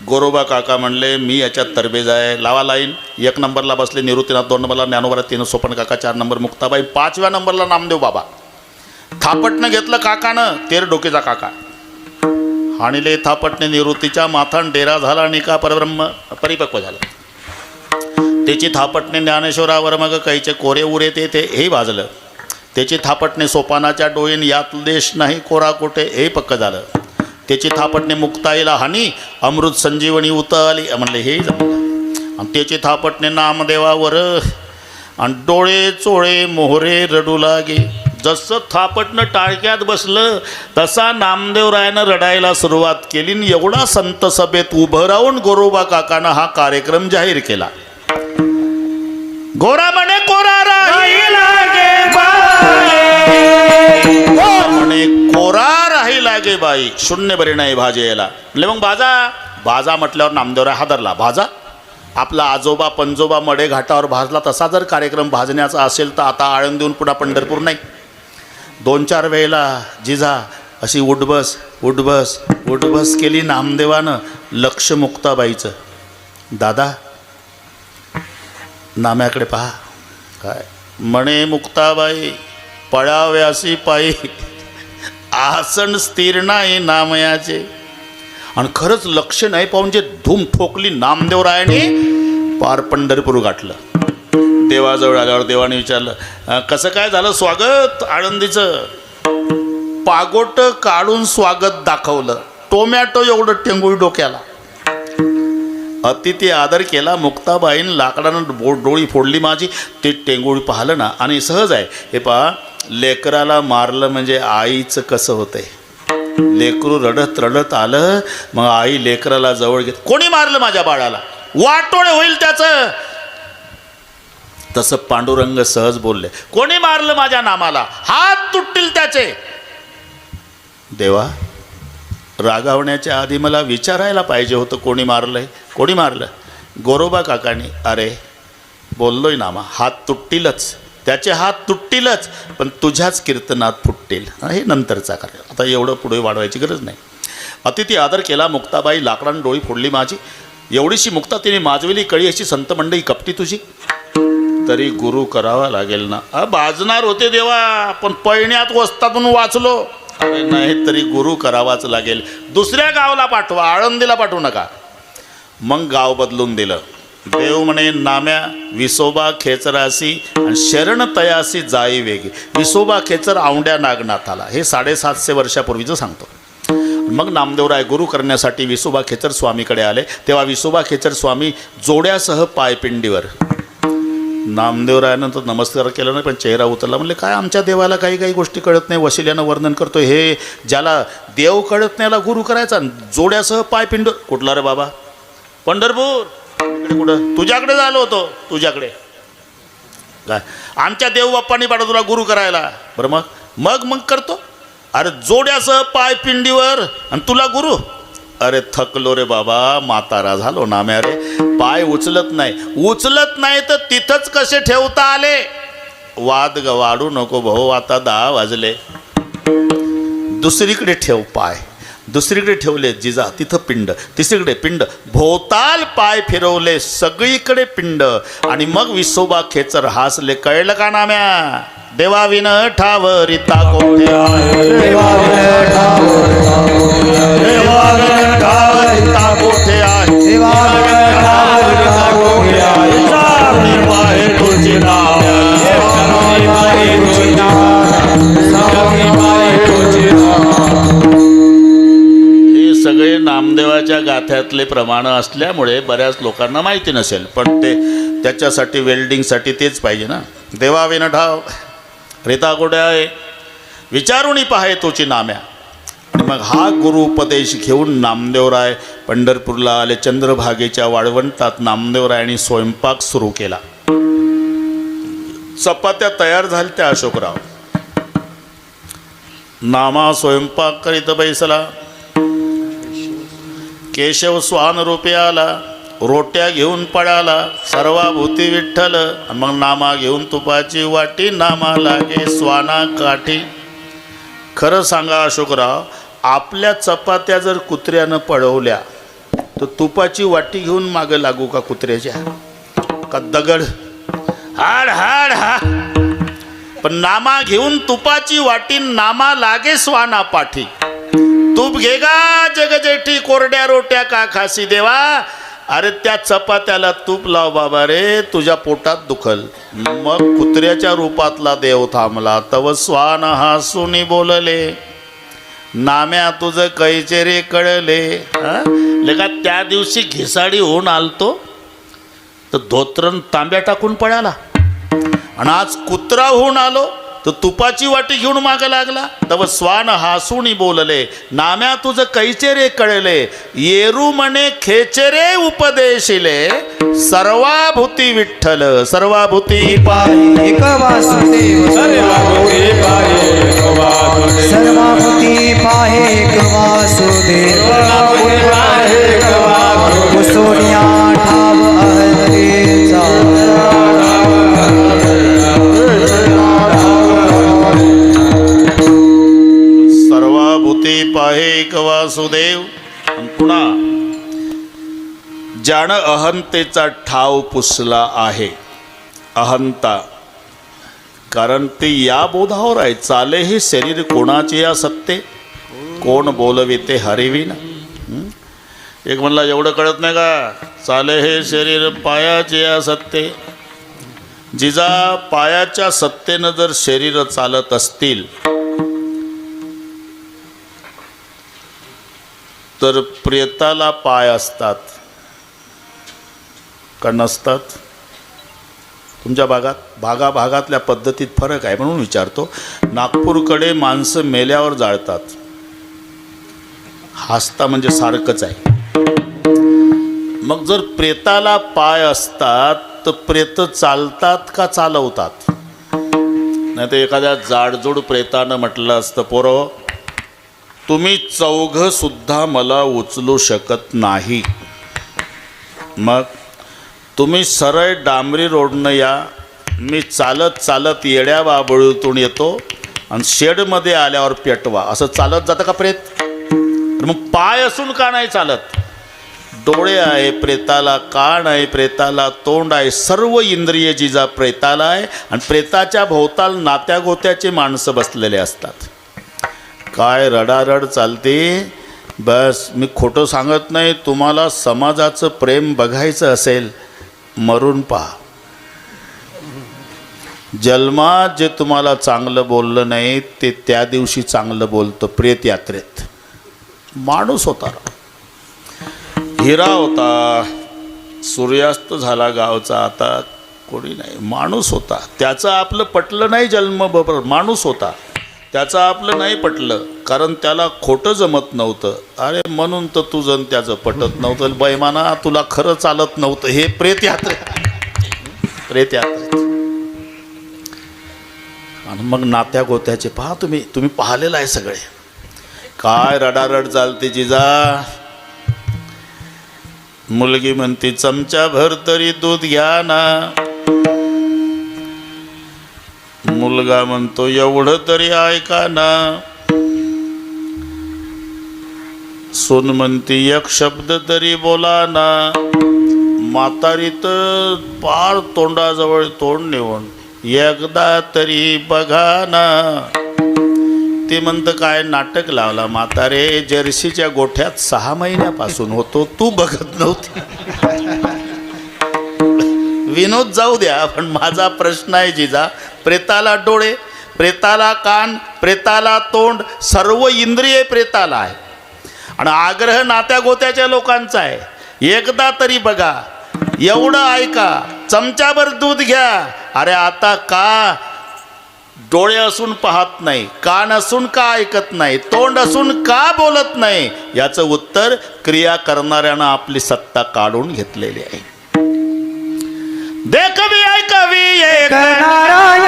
गोरोबा काका म्हणले, मी याच्यात तरबेज आहे, लावा लाईन. 1 नंबरला बसले निवृत्तीनाथ, 2 नंबरला ज्ञानोबा, 3 सोपन काका, 4 नंबर मुक्ताबाई, 5व्या नंबरला नामदेव बाबा. थापटनं घेतलं काकानं, 13 डोकेचा काका. हाणिले थापटने निवृत्तीच्या माथान, डेरा झाला निका परब्रह्म, परिपक्व झालं. त्याची थापटणे ज्ञानेश्वरावर, मग कैचे कोरे उरे ते हे वाजलं. त्याची थापटणे सोपानाच्या डोईन, यात देश नाही कोरा कोटे, हे पक्क झालं. त्याची थापटणे मुक्ताईला हानी अमृत संजीवनी उतरली म्हणले हे जमलं. आणि त्याची थापटणे नामदेवावर आणि डोळे चोळे मोहरे रडू लागे. जसं थापटणं टाळक्यात बसलं तसा नामदेवरायानं रडायला सुरुवात केली. आणि एवढा संत सभेत उभं राहून गोरोबा काकानं हा कार्यक्रम जाहीर केला. गोरा म्हणे कोरा राही लागे बाई, म्हणे कोरा राही लागे बाई, शून्य बरी नाही भाजेला. म्हणजे मग बाजा म्हटल्यावर नामदेवराय हादरला. भाजा आपला आजोबा पंजोबा मडे घाटावर भाजला तसा जर कार्यक्रम भाजण्याचा असेल तर आता आळंदीहून पुन्हा पंढरपूर नाही. 2-4 वेळेला जिजा अशी उठबस उठबस उठबस केली नामदेवानं. लक्ष मुक्ताबाईचं. दादा नाम्याकडे पहा. काय म्हणे मुक्ताबाई पळाव्यासी पायी आसन स्थिर नाही नामयाचे. आणि खरंच लक्ष नाही पाहून जे धूम ठोकली नामदेवरायाने पार पंढरपूर गाठलं. देवाजवळ आल्यावर देवाने विचारलं कसं काय झालं स्वागत आळंदीचं. पागोट काढून स्वागत दाखवलं. टोमॅटो एवढं टेंगुळी डोक्याला. अतिथी आदर केला. मुक्ताबाईन लाकडानं डोळी फोडली माझी. ते टेंगुळी पाहिलं ना आणि सहज आहे. हे पहा लेकराला मारलं म्हणजे आईचं कसं होतंय. लेकरू रडत रडत आलं मग आई लेकराला जवळ घेत. कोणी मारलं माझ्या बाळाला वाटोळे होईल त्याचं. तसं पांडुरंग सहज बोलले. कोणी मारलं माझ्या नामाला हात तुटतील त्याचे. देवा रागावण्याच्या आधी मला विचारायला पाहिजे होतं कोणी मारलंय. कोणी मारलं. गोरोबा काकानी. अरे बोललोय नामा हात तुटतीलच त्याचे हात तुटतीलच पण तुझ्याच कीर्तनात फुटतील. हे नंतरचा कार्य आता एवढं पुढे वाढवायची गरज नाही. अतिथी आदर केला. मुक्ताबाई लाकडानं डोळी फोडली माझी. एवढीशी मुक्ता तिने माजविली कळी अशी संत मंडळी कपटी तुझी. तरी गुरु करावा लागेल ना. बाजणार होते देवा पण पळण्यात वस्तातून वाचलो. अरे नाही तरी गुरु करावाच लागेल. दुसऱ्या गावाला पाठवा आळंदीला पाठवू नका. मग गाव बदलून दिलं. देव म्हणे नाम्या विसोबा खेचरासी आणि शरण तयासी जाई वेगी. विसोबा खेचर औंड्या नागनाथाला. हे 750 वर्षापूर्वीचं सांगतो. मग नामदेवराय गुरु करण्यासाठी विसोबा खेचर स्वामीकडे आले. तेव्हा विसोबा खेचर स्वामी जोड्यासह पायपिंडीवर. नामदेवरायानं तर नमस्कार केला नाही पण चेहरा उतरला. म्हणले काय आमच्या देवाला काही काही गोष्टी कळत नाही. वशिल्यानं वर्णन करतो. हे ज्याला देव कळत नाही याला गुरु करायचा. जोड्यासह पायपिंड. कुठला रे बाबा. पंढरपूर. इकडे कुठं तुझ्याकडे झालो होतो. तुझ्याकडे काय आमच्या देव बाप्पांनी पाठवलं तुला गुरु करायला. बरं मग मग मग करतो. अरे जोड्यासह पायपिंडीवर आणि तुला गुरु. अरे थकलो रे बाबा म्हातारा झालो नाम्या रे. पाय उचलत नाही तर तिथंच कसे ठेवता आले. वाद वाढू नको भाऊ आता 10 वाजले. दुसरीकडे ठेव पाय. दुसरीकडे ठेवले जिजा तिथं पिंड. तिसरीकडे पिंड. भोवताल पाय फिरवले सगळीकडे पिंड. आणि मग विसोबा खेचर हासले. कळलं का नाम्या. देवाविन ठावरिता कोठे आहे. देवाविन ठावरिता कोठे आहे. हे सगळे नामदेवाच्या गाथ्यातले प्रमाण असल्यामुळे बऱ्याच लोकांना माहिती नसेल पण ते त्याच्यासाठी वेल्डिंगसाठी तेच पाहिजे ना. देवाविन ठाव रिता कोठे आहे विचारूनी पाहे तोची नाम्या. आणि मग हा गुरु उपदेश घेऊन नामदेवराय पंढरपूरला आले. चंद्रभागेच्या वाळवंटात नामदेवरायांनी स्वयंपाक सुरू केला. चपात्या तयार झाल्या त्या अशोकराव. नामा स्वयंपाक करीत बैसला. केशव स्वान रूपे आला. रोट्या घेऊन पळाला. सर्वाभूती विठ्ठल. मग नामा घेऊन तुपाची वाटी. नामा लागे स्वाना काठी. खरं सांगा अशोकराव आपल्या चपात्या जर कुत्र्यानं पळवल्या तर तुपाची वाटी घेऊन मागे लागू का कुत्र्याच्या. का दगड हाड हाड हा. पण नामा घेऊन तुपाची वाटी. नामा लागे स्वाना पाठी. तूप घेगा जगजेठी कोरड्या रोट्या का खासी देवा. अरे त्या चपात्याला तूप लाव बाबा रे तुझ्या पोटात दुखल. मग कुत्र्याच्या रूपातला देव थांबला. तव स्वान हासूनी बोलले. नाम्या तुझं कैचे रे कळले. लेका त्या दिवशी घिसाडी होऊन आलतो तर धोत्रण तांब्या टाकून पळाला, आणि आज कुत्रा होऊन आलो तर तुपाची वाटी घेऊन माग लागला. तव स्वान हसून बोलले, नाम्या तुझं कैचे रे कळले. येरू म्हणे खेचे रे उपदेशिले. सर्वाभूती विठ्ठल सर्वाभूती पाहे एक वासुदेव. सर्वाभूती पाहे एक वासुदेव. कुसोनिया ठाव अहरेचा. सर्वाभूती पाहे एक वासुदेव. पुन्हा ज्यानं अहंतेचा ठाव पुसला आहे. अहंता कारण ते या बोधावर आहे, चाले हे शरीर कोणाचे या सत्ते, कोण बोलविते हरिविना. एक म्हणला एवढं कळत नाही का, चाले हे शरीर पायाचे या सत्ते. जिजा पायाच्या सत्तेनं जर शरीर चालत असतील तर प्रेताला पाय असतात का नसतात? तुमच्या भागातल्या पद्धतीत फरक आहे म्हणून विचारतो. नागपूरकडे माणसं मेल्यावर जाळतात, हसता म्हणजे सारखंच आहे. मग जर प्रेताला पाय असतात तर प्रेत चालतात का चालवतात? नाही तर एखाद्या जाडजूड प्रेतानं म्हटलं असतं, पोरो तुम्ही चौघं सुद्धा मला उचलू शकत नाही, मग तुम्ही सरळ डांबरी रोडनं या, मी चालत चालत येड्या बाबळीतून येतो आणि शेडमध्ये आल्यावर पेटवा. असं चालत जातं का प्रेत? मग पाय असून का नाही चालत? डोळे आहे प्रेताला, कान आहे प्रेताला, तोंड आहे, सर्व इंद्रिय जिजा प्रेताला आहे. आणि प्रेताच्या भोवताल नात्या गोत्याचे माणसं बसलेले असतात. काय रडारड चालते. बस मी खोटं सांगत नाही. तुम्हाला समाजाचं प्रेम बघायचं असेल मरून पहा. जन्मात जे तुम्हाला चांगलं बोललं नाही ते त्या दिवशी चांगलं बोलतं. प्रेत यात्रेत माणूस होता, हिरा होता, सूर्यास्त झाला गावचा, आता कोणी नाही, माणूस होता. त्याचं आपलं पटलं नाही, जन्म बरोबर माणूस होता, त्याचं आपलं नाही पटलं कारण त्याला खोटं जमत नव्हतं. अरे म्हणून तर तुझं त्याचं पटत नव्हतं. बैमाना तुला खरं चालत नव्हतं. हे प्रेत यात्रेत. आणि मग नात्या गोत्याचे पहा, तुम्ही पाहिलेलं आहे सगळे. काय रडारड चालते जिजा. मुलगी म्हणते चमचाभर तरी दूध घ्या ना. मुलगा म्हणतो एवढं तरी ऐका ना. सून म्हणते एक शब्द तरी बोला ना. म्हातारी तर पार तोंडाजवळ तोंड नेऊन एकदा तरी बघा ना. ते म्हणतं काय नाटक लावला म्हातारे, जर्सीच्या गोठ्यात 6 महिन्यापासून होतो, तू बघत नव्हती. विनोद जाऊ द्या, पण माझा प्रश्न आहे जिजा, प्रेताला डोळे, प्रेताला कान, प्रेताला तोंड, सर्व इंद्रिय प्रेताला आहे. आणि आग्रह नात्या गोत्याच्या लोकांचा आहे. एकदा तरी बघा, एवढं ऐका, चमचाभर दूध घ्या. अरे आता का डोळे असून पाहत नाही, कान असून का ऐकत नाही, तोंड असून का बोलत नाही? याचं उत्तर क्रिया करणाऱ्यानं आपली सत्ता काढून घेतलेली आहे. देखवी ऐकवी एक नारायण.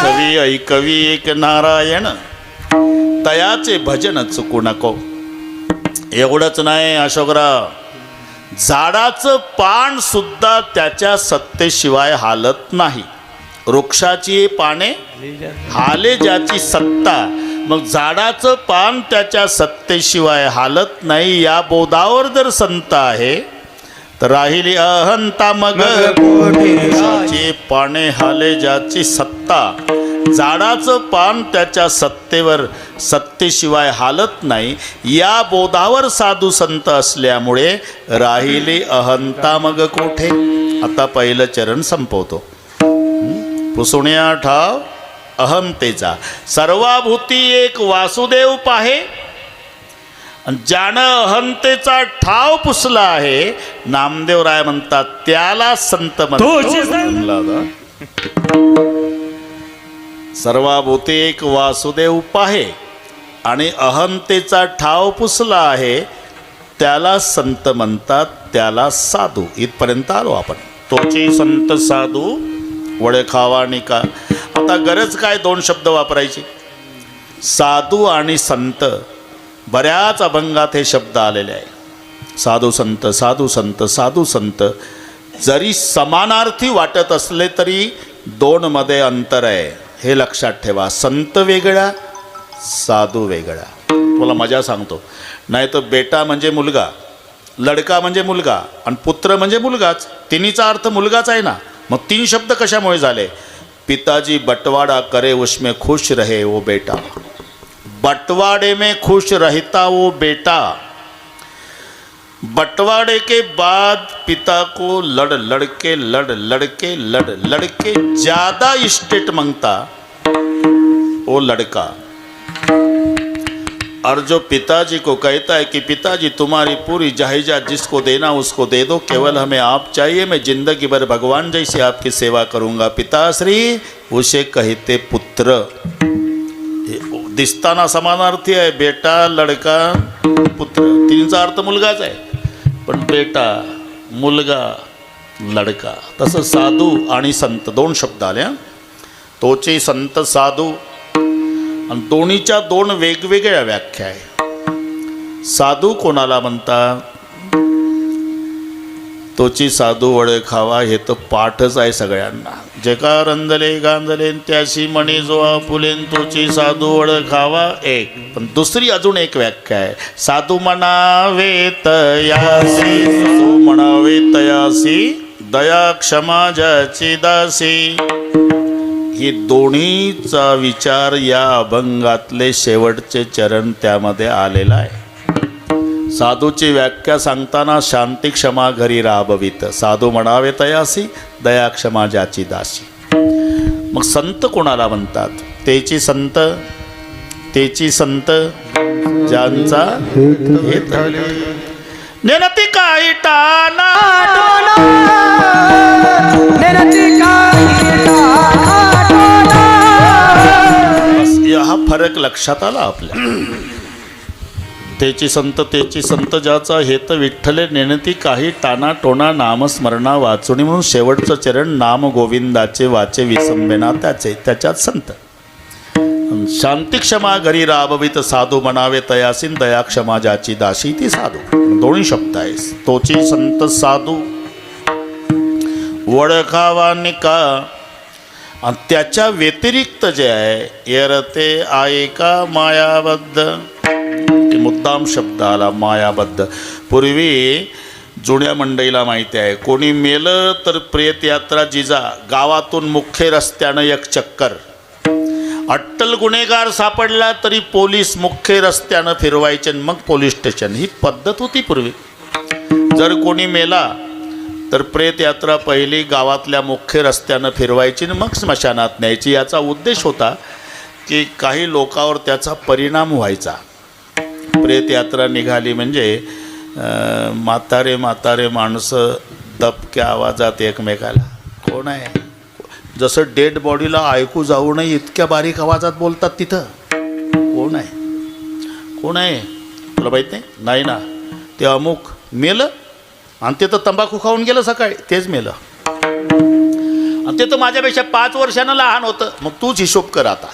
कवी ऐकवी एक नारायण, तयाचे भजन चुकू नको. एवढंच नाही अशोकराव, झाडाचं पान सुद्धा त्याच्या सत्तेशिवाय हालत नाही. वृक्षाची पाने हाले ज्याची सत्ता, मग झाडाचं पान त्याच्या सत्तेशिवाय हालत नाही. या बोधावर जर संत आहे तर राहिली अहंता मग वृक्षाची पाने हाले ज्याची सत्ता. झाडाचं पान त्याच्या सत्तेशिवाय हालत नाही. या बोधावर साधू संत असल्यामुळे राहिली अहंता मग कोठे. आता पहिलं चरण संपवतो. पुसुण्या ठाव अहंतेचा सर्वाभूती एक वासुदेव पाहे. आणि ज्यानं अहंतेचा ठाव पुसला आहे, नामदेवराय म्हणतात त्याला संत म्हणतात. सर्वाभूती एक वासुदेव पाहे आणि अहंतेचा ठाव पुसला आहे, त्याला संत म्हणतात, त्याला साधू. इथपर्यंत आलो आपण. तोचे संत साधू वळखावा निका. आता गरज काय दोन शब्द वापरायची. साधू आणि संत बऱ्याच अभंगात हे शब्द आलेले आहे. साधू संत, साधू संत, साधू संत जरी समानार्थी वाटत असले तरी दोन मध्ये अंतर आहे, हे लक्षात ठेवा. संत वेगळा, साधू वेगळा. तुला मजा सांगतो. नाही तर बेटा म्हणजे मुलगा, लडका म्हणजे मुलगा आणि पुत्र म्हणजे मुलगाच. तिन्हीचा अर्थ मुलगाच आहे ना. मग तीन शब्द कशामुळे झाले. पिताजी बंटवाड़ा करे उसमें खुश रहे वो बेटा. बंटवाड़े में खुश रहता वो बेटा. बंटवाड़े के बाद पिता को लड़के ज़्यादा इस्टेट मांगता वो लड़का. और जो पिताजी को कहता है कि पिताजी तुम्हारी पूरी जायदाद जिसको देना उसको दे दो, केवल हमें आप चाहिए, मैं जिंदगी भर भगवान जैसे आपकी सेवा करूँगा पिताश्री, उसे कहते पुत्र. दिसताना समानार्थी आहे. बेटा, लडका, पुत्र. तीनचा अर्थ मुलगाच आहे. पण बेटा, मुलगा, लडका. तसं साधू आणि संत दोन शब्द आले. तोचे संत साधू आणि दोन्हीच्या दोन वेगवेगळ्या व्याख्या आहे. साधू कोणाला म्हणतात. तोची साधू वळखावा हे तर पाठच आहे सगळ्यांना. जे का रंजले गांजले त्याशी म्हणे जो आपुलेन तोची साधू वळखावा एक. पण दुसरी अजून एक व्याख्या आहे. साधू म्हणावे तयासी, साधू म्हणावे तयासी, दया क्षमा ज्याची दासी. ही दोन्हीचा विचार या अभंगातले शेवटचे चरण त्यामध्ये आलेला आहे. साधूची व्याख्या सांगताना शांती क्षमा घरी राबवित. साधू म्हणावे तयासी, दया क्षमा ज्याची दासी. मग संत कोणाला म्हणतात. तेची संत, तेची संत ज्यांचा हेत. नेनती काही टाना हा फरक लक्षात आला आपल्या. तेची संत ज्याचा हेत विठ्ठले नेणती काही टाना टोना नामस्मरणा वाचुनी. म्हणून शेवटचं चरण नाम गोविंदाचे वाचे विसंबेना त्याचे, त्याच्यात संत. शांती क्षमा घरी राबवित. साधू म्हणावे तयासीन, दया क्षमा ज्याची दासी. ती साधू दोन्ही शब्द आहे. तोची संत साधू वळखावा निका. आणि त्याच्या व्यतिरिक्त जे आहे येरते आयका मायाबद्ध. मुद्दाम शब्द आला मायाबद्ध. पूर्वी जुन्या मंडईला माहिती आहे, कोणी मेलं तर प्रेतयात्रा जिजा गावातून मुख्य रस्त्यानं एक चक्कर. अट्टल गुन्हेगार सापडला तरी पोलीस मुख्य रस्त्यानं फिरवायचे मग पोलीस स्टेशन. ही पद्धत होती पूर्वी. जर कोणी मेला तर प्रेतयात्रा पहिली गावातल्या मुख्य रस्त्यानं फिरवायची मग स्मशानात न्यायची. याचा उद्देश होता की काही लोकांवर त्याचा परिणाम व्हायचा. प्रेतयात्रा निघाली म्हणजे म्हातारे माणसं दबक्या आवाजात एकमेकाला कोण आहे, जसं डेड बॉडीला ऐकू जाऊ नये इतक्या बारीक आवाजात बोलतात. तिथं कोण आहे, कोण आहे, तुला माहीत नाही. नाही ना, ते अमुक मेलं आणि ते तर तंबाखू खाऊन गेलं सकाळी, तेच मेलं. आणि ते तर माझ्यापेक्षा 5 वर्षानं लहान होतं. मग तूच हिशोब कर आता.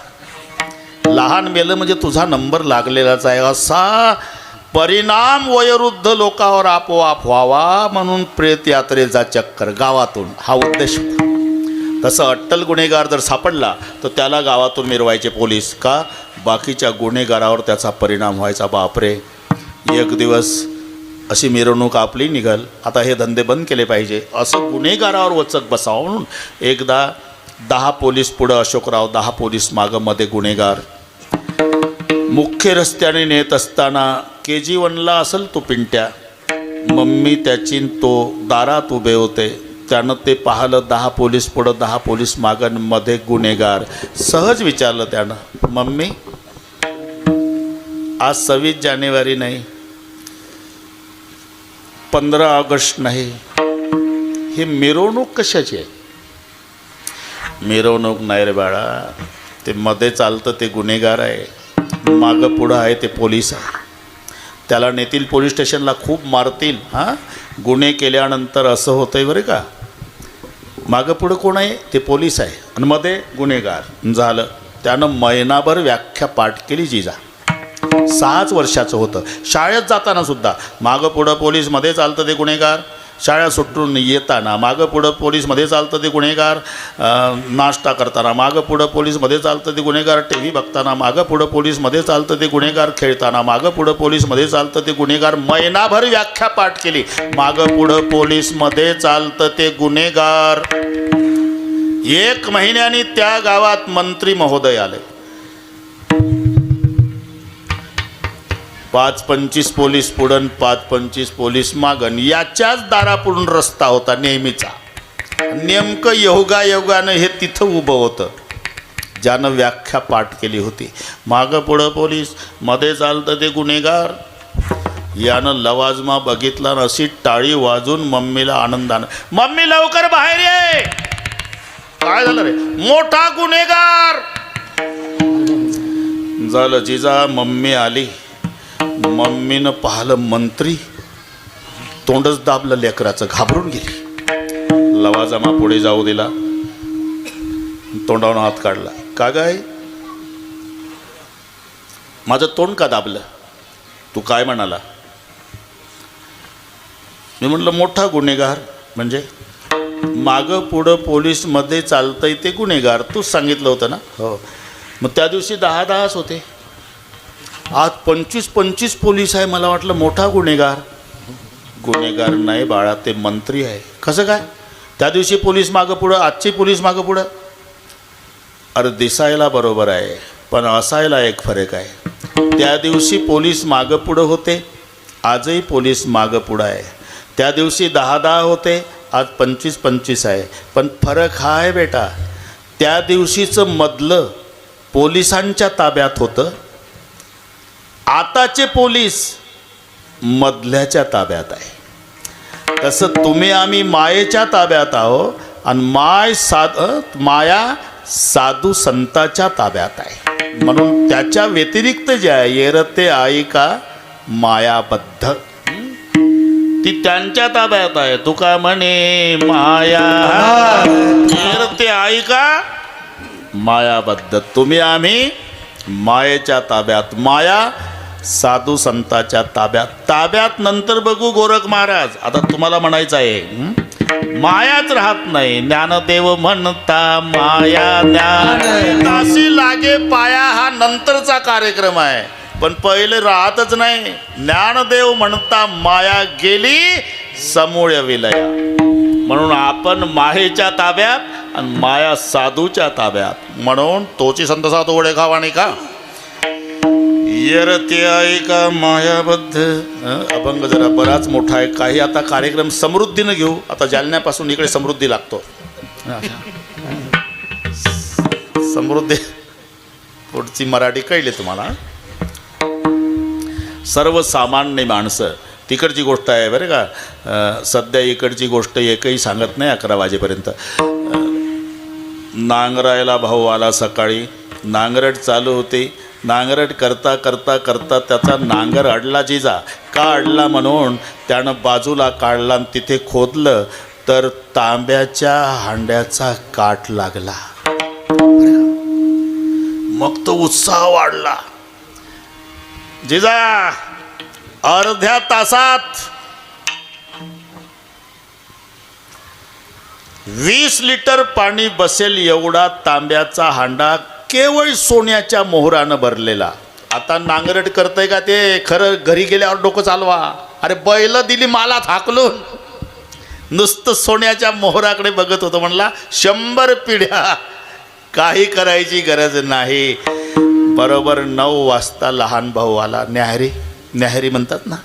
लहान मेलं म्हणजे तुझा नंबर लागलेलाच आहे. असा परिणाम वयोवृद्ध लोकांवर आपोआप व्हावा म्हणून प्रेतयात्रेचा चक्कर गावातून, हा उद्देश होता. तसं अट्टल गुन्हेगार जर सापडला तर त्याला गावातून मिरवायचे पोलीस. का? बाकीच्या गुन्हेगारावर त्याचा परिणाम व्हायचा. बापरे, एक दिवस अशी मिरवणूक आपली निघल, आता हे धंदे बंद केले पाहिजे, असं गुन्हेगारावर वचक बसावं म्हणून एकदा 10 पोलीस पुढं अशोकराव, 10 पोलीस मागं, मध्ये गुन्हेगार. मुख्य रस्त्याने नेत असताना KG1ला असेल तो पिंट्या, मम्मी त्याची तो दारात उभे होते. त्यानं ते पाहिलं, 10 पोलीस पुढं 10 पोलीस मागं, मध्ये गुन्हेगार. सहज विचारलं त्यानं, मम्मी आज 26 जानेवारी नाही, 15 ऑगस्ट नाही, ही मिरवणूक कशाची आहे? मिरवणूक नाही रे बाळा, ते मध्ये चालतं ते गुन्हेगार आहे, मागं पुढं आहे ते पोलीस आहे. त्याला नेतील पोलीस स्टेशनला, खूप मारतील. हां, गुन्हे केल्यानंतर असं होतं आहे बरं का. मागं पुढं कोण आहे? ते पोलीस आहे आणि मध्ये गुन्हेगार. झालं. त्यानं महिनाभर व्याख्या पाठ केली जिजा. 6 वर्षाचं होतं. शाळेत जाताना सुद्धा मागं पुढं पोलीस, मध्ये चालतं ते गुन्हेगार. शाळा सुटून येताना मागं पुढं पोलीसमध्ये चालतं ते गुन्हेगार. नाश्ता करताना मागं पुढं पोलीसमध्ये चालतं ते गुन्हेगार. टी व्ही बघताना मागं पुढं पोलीसमध्ये चालतं ते गुन्हेगार. खेळताना मागं पुढं पोलीसमध्ये चालतं ते गुन्हेगार. महिनाभर व्याख्या पाठ केली, मागं पुढं पोलीसमध्ये चालतं ते गुन्हेगार. 1 महिन्याने त्या गावात मंत्री महोदय आले. 5-25 पोलीस पुढं, 5-25 पोलीस मागन. याच्याच दारापुढून रस्ता होता नेहमीचा. नेमकं योगायोगानं हे तिथं उभं होतं ज्यानं व्याख्या पाठ केली होती. मागं पुढं पोलीस, मध्ये चालतं ते गुन्हेगार. यानं लवाजमा बघितला, अशी टाळी वाजून मम्मीला आनंदानं, मम्मी लवकर बाहेर ये. काय झालं रे? मोठा गुन्हेगार. झालं जिजा, मम्मी आली. मम्मीनं पाहिलं मंत्री, तोंडच दाबलं लेकराचं, घाबरून गेली. लवाजमा पुढे जाऊ दिला, तोंडावरून हात काढला. का गाय, माझं तोंड का दाबलं? तू काय म्हणाला? मी म्हणलं मोठा गुन्हेगार. म्हणजे मागं पुढं पोलीसमध्ये चालतंय ते गुन्हेगार. तूच सांगितलं होतं ना? हो. मग त्या दिवशी 10-10च होते, आज 25-25 पोलीस आहे. मला वाटलं मोठा गुन्हेगार. गुन्हेगार नाही बाळा, ते मंत्री आहे. कसं काय? त्या दिवशी पोलीस मागं पुढं, आजची पोलीस मागं पुढं. अरे दिसायला बरोबर आहे, पण असायला एक फरक आहे. त्या दिवशी पोलीस मागं पुढं होते, आजही पोलीस मागं पुढं आहे. त्या दिवशी 10-10 होते, आज 25-25 आहे. पण फरक हा आहे बेटा, त्या दिवशीचं मधलं पोलिसांच्या ताब्यात होतं, आताचे पोलीस मधल्याच्या ताब्यात आहे. तसं तुम्ही आम्ही मायेच्या ताब्यात आहो आणि माया साधू संताच्या ताब्यात आहे. म्हणून त्याच्या व्यतिरिक्त जे आहे, येरते आई का मायाबद्ध, ती त्यांच्या ताब्यात आहे. तुका म्हणे माया येरते आई का मायाबद्ध. तुम्ही आम्ही मायेच्या ताब्यात, माया साधू संताच्या ताब्यात. नंतर बघू गोरख महाराज. आता तुम्हाला म्हणायचं आहे, मायाच राहत नाही. ज्ञानदेव म्हणता माया ज्ञान तासी लागे पाया, हा नंतरचा कार्यक्रम आहे. पण पहिले राहतच नाही. ज्ञानदेव म्हणता माया गेली समूळ विलया. म्हणून आपण मायेच्या ताब्यात आणि माया साधूच्या ताब्यात. म्हणून तोची संत साधू वडे खावाणी का येरते आहे का मायाबद्ध. अभंग जरा बराच मोठा आहे. काही आता कार्यक्रम समृद्धीनं घेऊ. आता जालन्यापासून इकडे समृद्धी लागतो. समृद्धी पुढची मराठी कळली तुम्हाला. सर्वसामान्य माणसं, तिकडची गोष्ट आहे बरं का. सध्या इकडची गोष्ट एकही सांगत नाही 11 वाजेपर्यंत. नांगरायला भाऊ आला सकाळी. नांगरट चालू होती. नांगरट करता करता करता त्याचा नांगर अडला जिजा. का अडला म्हणून त्यानं बाजूला काढला आणि तिथे खोदलं तर तांब्याच्या हांड्याचा काठ लागला. मग तो उत्साह वाढला. जिजा अर्ध्या तासात 20 लिटर पाणी बसेल एवढा तांब्याचा हांडा केवळ सोन्याच्या मोहरानं भरलेला. आता नांगरट करतंय का ते खरं घरी गेल्यावर डोकं चालवा. अरे बैल दिली मला थाकलून, नुसतं सोन्याच्या मोहराकडे बघत होतं. म्हणला 100 पिढ्या काही करायची गरज नाही. बरोबर 9 वाजता लहान भाऊ आला. न्याहारी म्हणतात ना.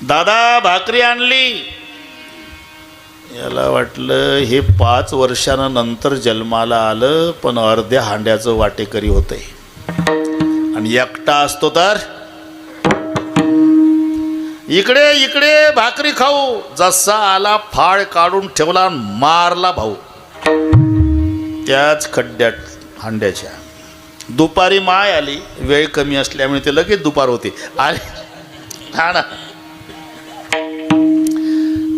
दादा भाकरी आणली. याला वाटलं हे 5 वर्षानंतर जन्माला आलं, पण अर्ध्या हांड्याचं वाटेकरी होतंय आणि एकटा असतो तर इकडे इकडे भाकरी खाऊ, जसा आला फाळ काढून ठेवला, मारला भाऊ त्याच खड्ड्यात हांड्याच्या. दुपारी माय आली, वेळ कमी असल्यामुळे ते लगेच दुपार होते आली. हा ना,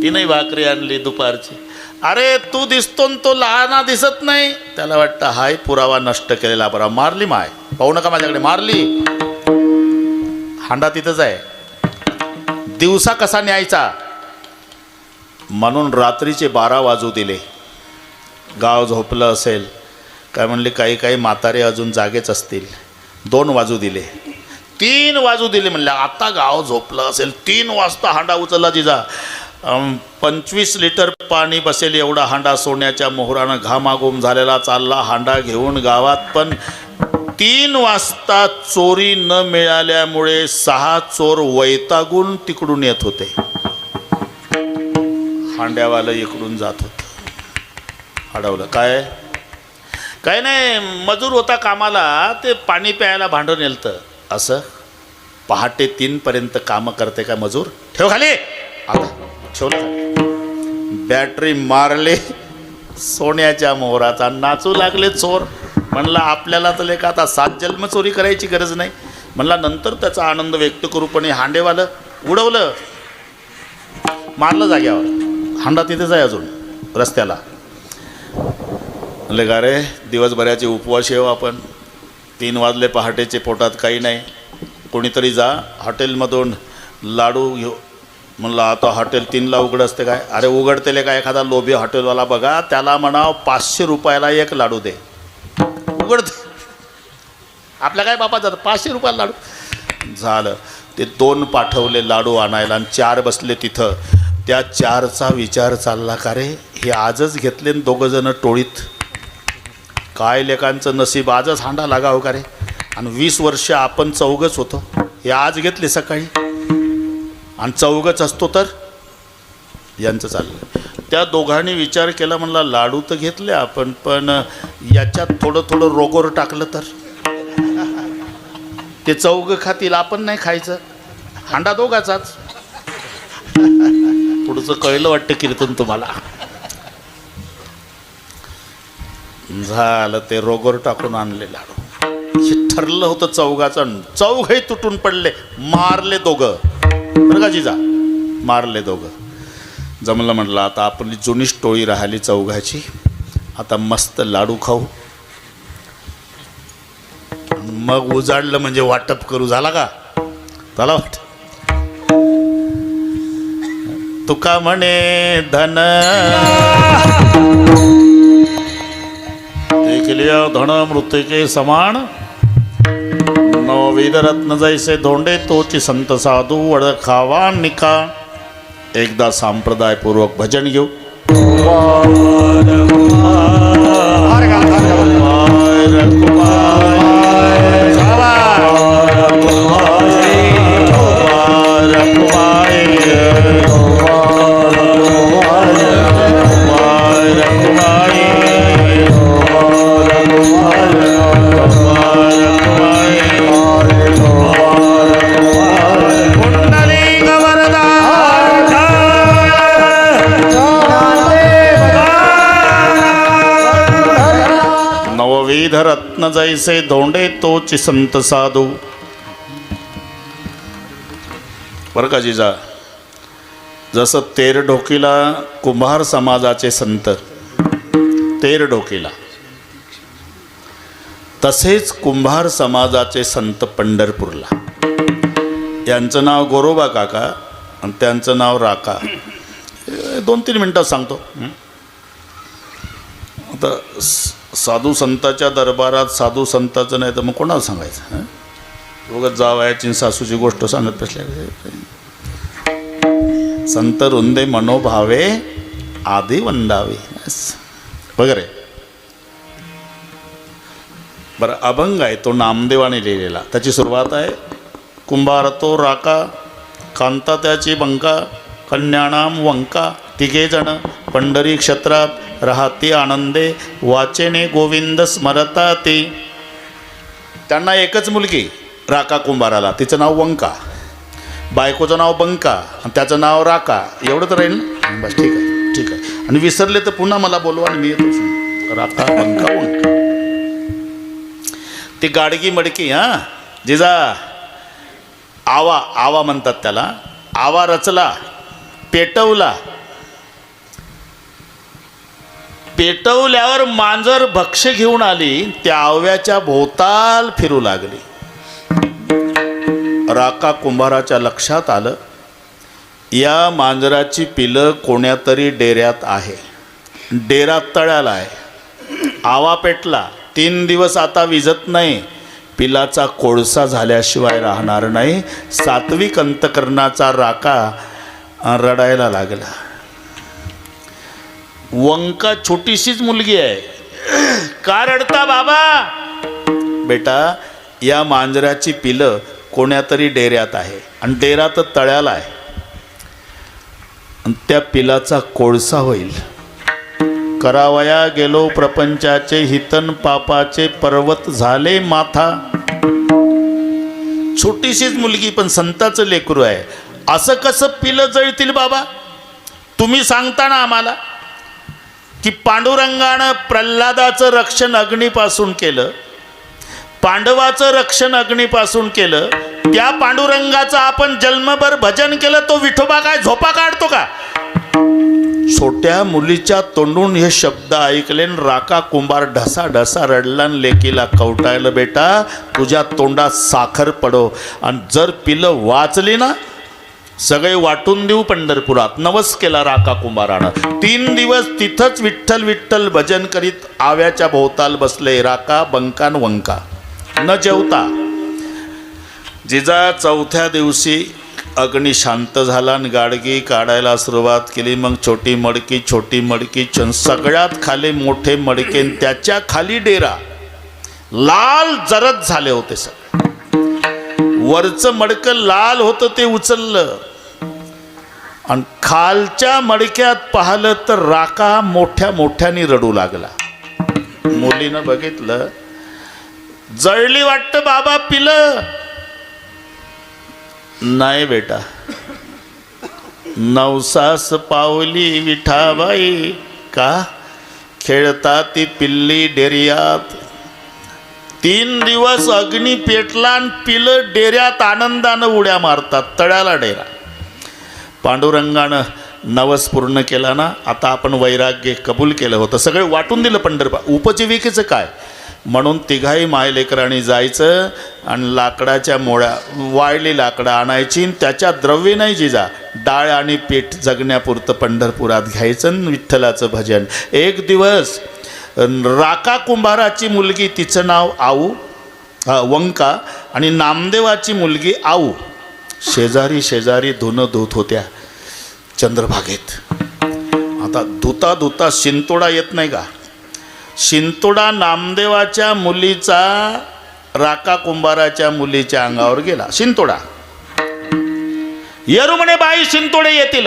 तिने भाकरी आणली दुपारची. अरे तू दिसतो न तो लहाना दिसत नाही. त्याला वाटतं हाय पुरावा नष्ट केलेला बरा. मारली माय, पाहू नका माझ्याकडे, मारली. हांडा तिथंच आहे. दिवसा कसा न्यायचा म्हणून रात्रीचे 12 वाजू दिले. गाव झोपलं असेल काय म्हणले, काही काही म्हातारे अजून जागेच असतील. 2 वाजू दिले, 3 वाजू दिले. म्हणले आता गाव झोपलं असेल. 3 वाजता हांडा उचलला जिजा. 25 लिटर पाणी बसेल एवढा हांडा सोन्याच्या मोहरानं घामाघूम झालेला चालला हांडा घेऊन गावात. पण 3 वाजता चोरी न मिळाल्यामुळे 6 चोर वैतागून तिकडून येत होते. हांड्यावालं इकडून जात होतं. अडवलं काय नाही, मजूर होता कामाला, ते पाणी प्यायला भांडं नेलतं. असं पहाटे 3 पर्यंत कामं करते का मजूर? ठेव खाली. आता ठेवलं खाली. बॅटरी मारले सोन्याच्या मोहराचा. नाचू लागले चोर. म्हणला आपल्याला तर लेका आता 7 जन्म चोरी करायची गरज नाही. म्हणला नंतर त्याचा आनंद व्यक्त करू. पण हे हांडेवालं उडवलं, मारलं जाग्यावर. हांडा तिथेच आहे अजून रस्त्याला. म्हणले का रे, दिवसभराचे उपवास येऊ आपण. 3 वाजले पहाटेचे, पोटात काही नाही. कोणीतरी जा हॉटेलमधून लाडू घेऊ. म्हणलं आता हॉटेल 3ला उघड असते काय? अरे उघडतेले का एखादा लोभी हॉटेलवाला बघा, त्याला म्हणाव 500 रुपयाला 1 लाडू दे. उघडते. आपल्या काय बापा जातं 500 रुपयाला लाडू. झालं. ते 2 पाठवले लाडू आणायला आणि 4 बसले तिथं. त्या 4चा विचार चालला का रे, हे आजच घेतले 2 जण टोळीत. काय लेकांचं नशीब, आजच हांडा लागाव का रे. आणि 20 वर्ष आपण 4घच होतो. हे आज घेतले सकाळी आणि 4घच असतो तर यांचं चाललं. त्या दोघांनी विचार केला. म्हणला लाडू तर घेतले आपण, पण याच्यात थोडं थोडं रोगोर टाकलं तर ते 4घं खातील, आपण नाही खायचं. हांडा दोघाचाच. पुढचं कळलं वाटतं कीर्तन तुम्हाला. झालं, ते रोगोर टाकून आणले लाडू. हे ठरलं होतं 4घाचं. 4घही तुटून पडले. मारले 2 बरं का जिजा, मारले 2. जमलं. म्हटलं आता आपली जुनीच टोळी राहिली 4घाची. आता मस्त लाडू खाऊ. मग उजाडलं म्हणजे वाटप करू. झाला का? झाला वाटत. तुका म्हणे धन केलिया धन मृत्युके समान, नवविध रत्न जैसे धोंडे तोची संत साधू वड खावा निका. एकदा संप्रदायपूर्वक भजन घेऊ. नवविध रत्न जैसे धोंडे तोची संत साधू. बरं का जिजा, जसं तेरढोकीला कुंभार समाजाचे संत, तेरढोकीला, तसेच कुंभार समाजाचे संत पंढरपूरला. यांचं नाव गोरोबा काका आणि त्यांचं नाव राका. 2-3 मिनटात सांगतो. आता साधू संताच्या दरबारात साधू संताचं नाही तर मग कोणाला सांगायचं? उगाच जावयाची सासूची गोष्ट सांगत बसल्या. संत रुंदे मनोभावे आधी वंदावे वगैरे. बरं, अभंग आहे तो नामदेवाने लिहिलेला. त्याची सुरुवात आहे, कुंभार तो राका, कांता त्याची बंका, कन्याणाम वंका, 3 जण पंढरी क्षेत्रात राहती आनंदे वाचेने गोविंद स्मरता ती. त्यांना एकच मुलगी राका कुंभाराला, तिचं नाव वंका, बायकोचं नाव बंका आणि त्याचं नाव राका. एवढं तर राहील ना? बस ठीक आहे, ठीक आहे. आणि विसरले तर पुन्हा मला बोलवा आणि मी येतो. राका बंका वंका ती गाडगी मडकी. हां जिजा आवा, आवा म्हणतात त्याला. आवा रचला, पेटवला, पेटवल्यावर मांजर भक्ष्य घेऊन आली, त्या आव्याच्या भोवताल फिरू लागली. राका कुंभाराच्या लक्षात आलं, या मांजराची पिलं कोण्यातरी डेऱ्यात आहे. डेरा तळ्याला आहे. आवा पेटला, 3 दिवस आता विझत नाही. पिलाचा कोळसा झाल्याशिवाय राहणार नाही. सात्विक अंतकरणाचा राका रडायला लागला. वंका छोटीशीच मुलगी आहे. का रडता बाबा? बेटा, या मांजराची पिलं कोण्यातरी डेऱ्यात आहे आणि डेरा तर तळ्याला आहे आणि त्या पिलाचा कोळसा होईल. करावया गेलो प्रपंचाचे हितन पापाचे पर्वत झाले माथा. छोटीशीच मुलगी पण संताचं लेकरू आहे. असं कसं पिलं जळतील बाबा? तुम्ही सांगता ना आम्हाला की पांडुरंगानं प्रल्हादाचं रक्षण अग्नीपासून केलं, पांडवाचं रक्षण अग्नीपासून केलं. त्या पांडुरंगाचं आपण जन्मभर भजन केलं, तो विठोबा काय झोपा काढतो का? छोट्या मुलीच्या तोंडून हे शब्द ऐकले, राका कुंभार ढसा ढसा रडला, लेकीला कवटायला, बेटा तुझ्या तोंडात साखर पडो आणि जर पिलं वाचली ना सगळे वाटून देऊ पंढरपुरात. नवस केला राका कुंभारानं. 3 दिवस तिथंच विठ्ठल विठ्ठल भजन करीत आव्याच्या भोवताल बसले राका बंकान वंका न जेवता. जिजा 4थ्या दिवशी अग्नी शांत झाला आणि गाडगी काढायला सुरुवात केली. मग छोटी मडकी सगळ्यात खाली मोठे मडके, त्याच्या खाली डेरा. लाल जरद झाले होते सगळे. वरचं मडकं लाल होतं ते उचललं आणि खालच्या मडक्यात पाहिलं तर राका मोठ्या मोठ्याने रडू लागला. मुलीनं बघितलं, जळली वाटतं बाबा पिलं. नाही बेटा, नवसास पावली विठाबाई, का खेळता ती पिल्ली डेरियात. 3 दिवस अग्नी पेटला आणि पिलं डेऱ्यात आनंदानं उड्या मारतात. तळ्याला डेरा. पांडुरंगानं नवस पूर्ण केला ना, आता आपण वैराग्य कबूल केलं होतं, सगळे वाटून दिलं पंढरपूर. उपजीविकेचं काय म्हणून तिघाही मायलेकरांनी जायचं आणि लाकडाच्या मोळ्या, वाळली लाकडं आणायची, त्याच्या द्रव्य नाही जिजा, डाळ आणि पीठ जगण्यापुरतं पंढरपुरात घ्यायचं आणि विठ्ठलाचं भजन. एक दिवस राका कुंभाराची मुलगी, तिचं नाव आऊ वंका, आणि नामदेवाची मुलगी आऊ शेजारी शेजारी धुणं धुत होत्या चंद्रभागेत. आता धुता धुता शिंतोडा येत नाही का? शिंतोडा नामदेवाच्या मुलीचा राका कुंभाराच्या मुलीच्या अंगावर गेला. शिंतोडा येरू म्हणे, बाई शिंतोडे येतील.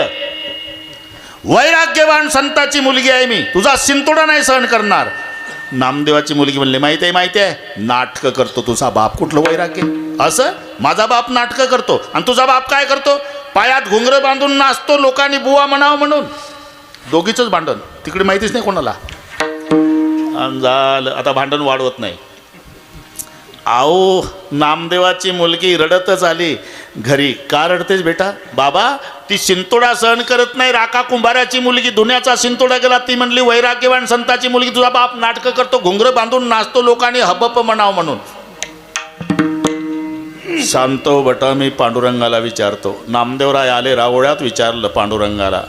वैराग्यवान संताची मुलगी आहे मी, तुझा शिंतोडा नाही सहन करणार. नामदेवाची मुलगी म्हणली, माहिती आहे, नाटकं करतो तुझा बाप. कुठलं वैराग्य? असं माझा बाप नाटकं करतो आणि तुझा बाप काय करतो? पायात घुंगरं बांधून नाचतो, लोकांनी बुवा म्हणावं म्हणून. दोघीचंच भांडण, तिकडे माहितीच नाही कोणाला. झालं, आता भांडण वाढवत नाही. आओ नामदेवाची मुलगी रडतच आली घरी. का रडतेस बेटा? बाबा ती शिंतोडा सहन करत नाही. राका कुंभाराची मुलगी धुण्याचा शिंतोडा गेला. ती म्हणली, वैराग्यवान संताची मुलगी, तुझा बाप नाटकं करतो, घुंगरं बांधून नाचतो, लोकांनी हबप म्हणाव म्हणून. शांतो बटा, मी पांडुरंगाला विचारतो. नामदेवराय आले रावोळ्यात. विचारलं पांडुरंगाला,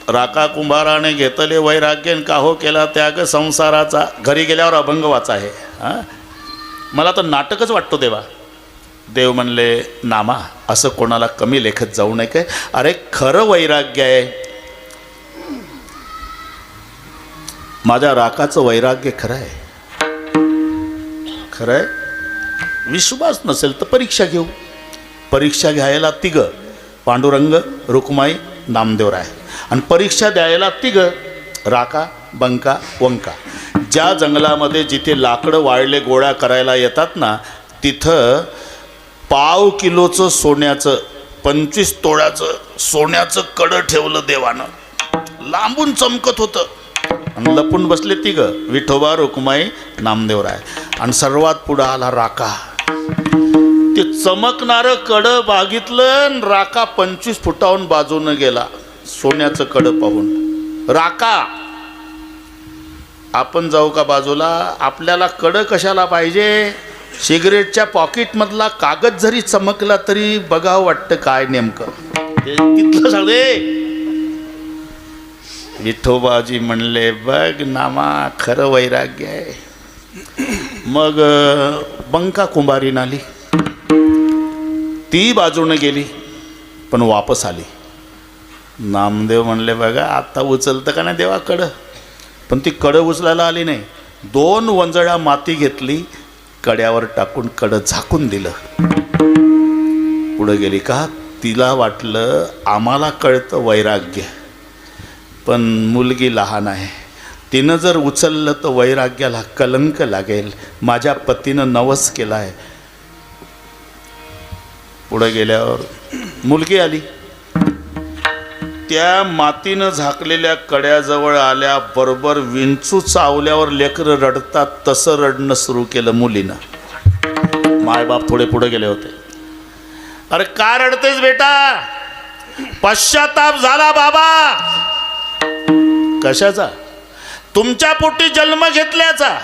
राका कुंभाराने घेतले वैराग्य का हो केला त्याग संसाराचा. घरी गेल्यावर अभंग वाचा आहे. हां, मला तर नाटकच वाटतो देवा. देव म्हणले, नामा असं कोणाला कमी लेखत जाऊ नये काय. अरे खरं वैराग्य आहे. माझ्या राकाचं वैराग्य खरं आहे, खरं आहे. विश्वास नसेल तर परीक्षा घेऊ. परीक्षा घ्यायला 3, पांडुरंग, रुक्माई, नामदेवराय. आणि परीक्षा द्यायला 3, राका, बंका, वंका. ज्या जंगलामध्ये जिथे लाकडं वाळले गोळा करायला येतात ना, तिथं पाव किलोचं सोन्याचं 25 तोळ्याचं सोन्याचं कडं ठेवलं देवानं. लांबून चमकत होतं. आणि लपून बसले ती ग विठोबा, रुक्माई, नामदेवराय. आणि सर्वात पुढं आला राका. ते चमकणारं कडं बागितलं. राका 25 फुटाहून बाजूनं गेला सोन्याचं कडं पाहून. राका, आपण जाऊ का बाजूला? आपल्याला कडं कशाला पाहिजे? सिगरेटच्या पॉकेटमधला कागद जरी चमकला तरी बघावं वाटतं काय नेमकं ते तिथलं सांगते. विठोबाजी म्हणले, बघ नामा, खरं वैराग्य आहे. मग बंका कुंभारीन आली. ती बाजूने गेली पण वापस आली. नामदेव म्हणले, बघा आता उचलतं का नाही देवा कडं? पण ती कडं उचलायला आली नाही. 2 वंजळा माती घेतली, कड्यावर टाकून कडं झाकून दिलं. पुढं गेली. का? तिला वाटलं आम्हाला कळतं वैराग्य, पण मुलगी लहान आहे. तिनं जर उचललं तर वैराग्याला कलंक लागेल. माझ्या पतीनं नवस केला आहे. पुढं गेल्यावर मुलगी आली. त्या मातीनं झाकलेल्या कड्याजवळ आल्याबरोबर विंचू चावल्यावर लेकरं रडतात तसं रडणं सुरू केलं मुलीनं. मायबाप थोडे पुढे गेले होते. अरे का रडतेस बेटा? पश्चाताप झाला बाबा. कशाचा? तुमच्या पोटी जन्म घेतल्याचा.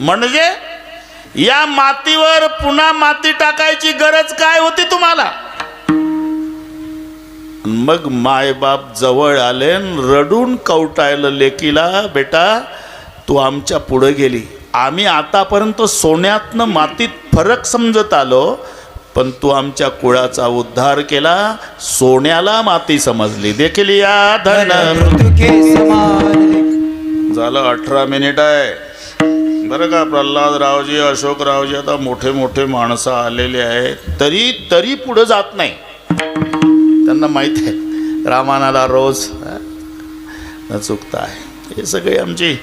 म्हणजे या मातीवर पुन्हा माती टाकायची गरज काय होती तुम्हाला? मग मायबाप जवळ आले, रडून कवटायलं लेकीला, बेटा तू आमच्या पुढे गेली. आम्ही आतापर्यंत सोन्यातनं मातीत फरक समजत आलो, पण तू आमच्या कुळाचा उद्धार केला. सोन्याला माती समजली. देखील या धन मृत्युके समान. झालं 18 मिनिट आहे बरं का. प्रल्हादरावजी, अशोकरावजी आता मोठे मोठे माणसं आलेले आहेत, तरी पुढं जात नाही. त्यांना माहीत आहे रामानाला रोज न चुकता आहे. हे सगळे आमची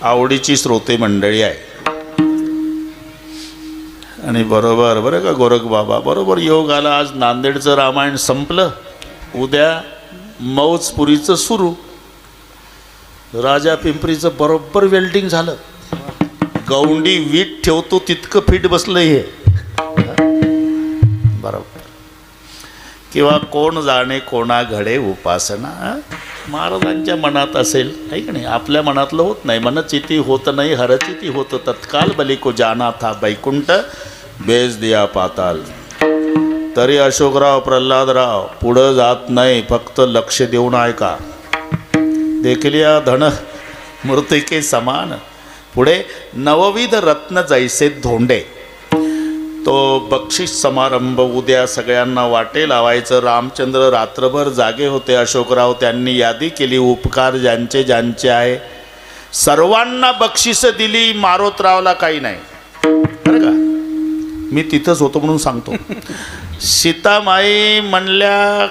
आवडीची श्रोते मंडळी आहे. आणि बरोबर बरं का गोरख बाबा, बरोबर योग आला. आज नांदेडचं रामायण संपलं, उद्या मौजपुरीचं सुरू. राजा पिंपरीचं बरोबर वेल्डिंग झालं. गौंडी वीट ठेवतो तितकं फिट बसलं हे बरोबर. किंवा कोण जाणे कोणा घडे उपासना. महाराजांच्या मनात असेल आहे की नाही? आपल्या मनातलं होत नाही. मनचिती होत नाही, हरचिती होतं तत्काल. बली को जाना था बैकुंठ, बेज दिया पाताल. तरी अशोकराव, प्रल्हादराव पुढं जात नाही, फक्त लक्ष देऊन ऐका. देखील या धन मूर्तिके समान. पुढे नवविध रत्न जैसे धोंडे. तो बक्षीस समारंभ उद्या सगळ्यांना वाटे लावायचं. रामचंद्र रात्रभर जागे होते. अशोकराव त्यांनी यादी केली, उपकार ज्यांचे ज्यांचे आहे सर्वांना बक्षिसं दिली. मारोतरावला काही नाही बरं का. मी तिथंच होतो म्हणून सांगतो. सीतामाई म्हणल्या,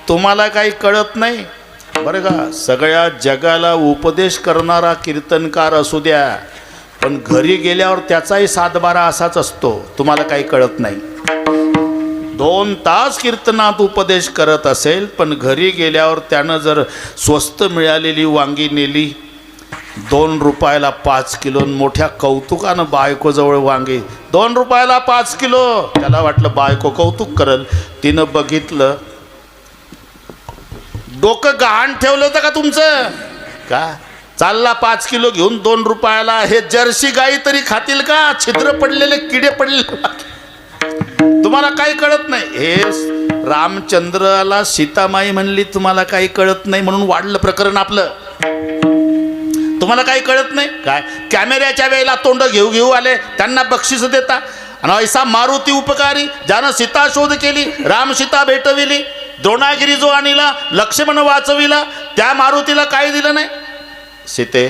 तुम्हाला काही कळत नाही बरं का. सगळ्या जगाला उपदेश करणारा कीर्तनकार असू द्या, पण घरी गेल्यावर त्याचाही 7-12 असाच असतो. तुम्हाला काही कळत नाही. 2 तास कीर्तनात उपदेश करत असेल, पण घरी गेल्यावर त्यानं जर स्वस्त मिळालेली वांगी नेली, 2 रुपयाला 5 किलो, मोठ्या कौतुकानं बायकोजवळ वांगी 2 रुपयाला 5 किलो. त्याला वाटलं बायको कौतुक करल. तिनं बघितलं, डोकं गहाण ठेवलं होतं का तुमचं? का चालला 5 किलो घेऊन 2 रुपयाला? हे जर्सी गाई तरी खातील का? छिद्र पडलेले, किडे पडलेले. तुम्हाला काही कळत नाही. हे रामचंद्राला सीतामाई म्हणली तुम्हाला काही कळत नाही म्हणून वाढलं प्रकरण आपलं. तुम्हाला काही कळत नाही काय? कॅमेऱ्याच्या वेळेला तोंड घेऊ आले, त्यांना बक्षीस देता. आणि ऐसा मारुती उपकारी, ज्यानं सीता शोध केली, राम सीता भेटविली, द्रोणागिरी जो आणला, लक्ष्मण वाचविला, त्या मारुतीला काही दिलं नाही. सीते,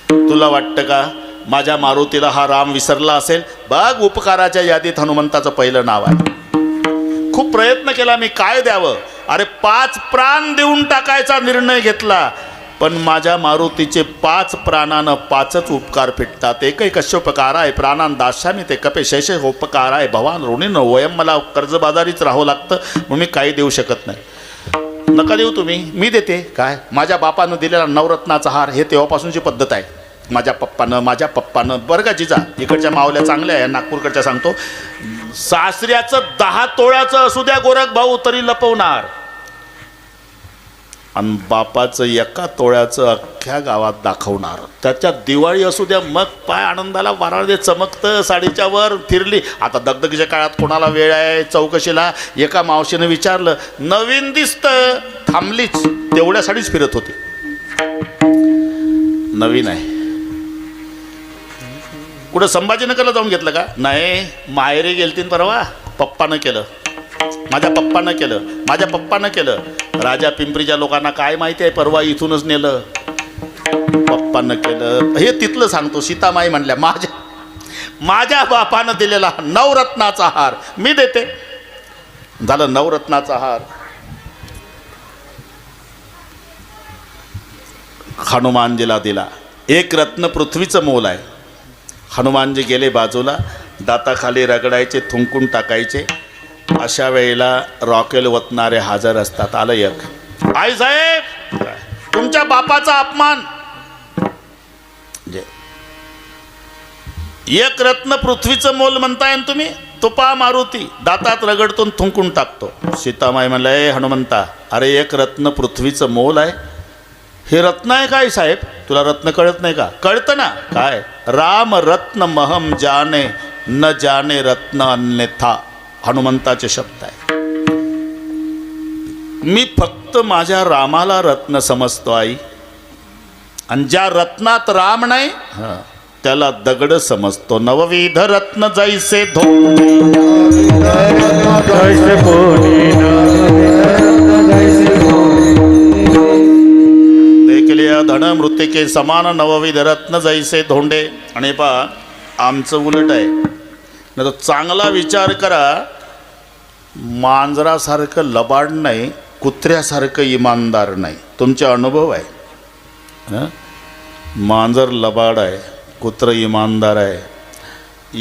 तुला वाटतं का माझ्या मारुतीला हा राम विसरला असेल? बघ, उपकाराच्या यादीत हनुमंताचं पहिलं नाव आहे. खूप प्रयत्न केला मी, काय द्यावं? अरे 5 प्राण देऊन टाकायचा निर्णय घेतला. पण माझ्या मारुतीचे 5 प्राणानं 5च उपकार फिटतात. एकही कश्योपकार आहे प्राणान दास्यामी ते कपे शेषे उपकार आहे भवान ऋणीन वयम. मला कर्जबाजारीच राहावं लागतं म्हणून मी काही देऊ शकत नाही. नका देऊ तुम्ही, मी देते. काय माझ्या बापानं दिलेला नवरत्नाचा हार, हे तेव्हापासूनची पद्धत आहे. माझ्या पप्पानं बरं का जिजा, इकडच्या मावल्या चांगल्या आहे, नागपूरकडच्या सांगतो, सासऱ्याचं 10 तोळ्याचं असू द्या गोरख भाऊ तरी लपवणार, आणि बापाचं 1 तोळ्याचं अख्ख्या गावात दाखवणार. त्याच्यात दिवाळी असू द्या, मग पाय आनंदाला वाराळे चमकतं, साडीच्या वर फिरली. आता दगदगीच्या काळात कोणाला वेळ आहे चौकशीला? एका मावशीनं विचारलं, नवीन दिसतं, थांबलीच, तेवढ्यासाठीच फिरत होती. नवीन आहे. कुठं संभाजीनगरला जाऊन घेतलं का? नाही, माहेरी गेलतीन परवा, पप्पानं केलं, माझ्या पप्पानं केलं. राजा पिंपरीच्या लोकांना काय माहिती आहे, परवा इथूनच नेलं, पप्पानं केलं. हे तिथलं सांगतो. सीतामाई म्हणल्या, माझ्या बापानं दिलेला नवरत्नाचा हार मी देते. झालं नवरत्नाचा हार. हनुमानजीला दिला. 1 रत्न पृथ्वीचं मोल आहे. हनुमानजी गेले बाजूला, दाताखाली रगडायचे, थुंकून टाकायचे. अशा वेळेला रॉकेल वतणारे हजर असतात. आलं एक, आई साहेब तुमच्या बापाचा अपमान. 1 रत्न पृथ्वीचं मोल म्हणताय ना तुम्ही, तो पा मारुती दातात रगडतून थुंकून टाकतो. सीतामाई म्हणलं, ए हनुमंता, अरे 1 रत्न पृथ्वीचं मोल आहे. हे रत्न आहे काय साहेब? तुला रत्न कळत नाही का? कळतं ना. काय? राम रत्न महम जाने न जाने रत्न अन्यथा. हनुमंताचे शब्द आहे. मी फक्त माझ्या रामाला रत्न समजतो आई, आणि ज्या रत्नात राम नाही त्याला दगड समजतो. नवविध रत्न जैसे देखलिया धन मृतिके समान नवविध रत्न जैसे धोंडे. आणि पहा आमचं उलट आहे. नाही तर चांगला विचार करा, मांजरासारखं लबाड नाही, कुत्र्यासारखं इमानदार नाही. तुमचे अनुभव आहे. मांजर लबाड आहे, कुत्र इमानदार आहे.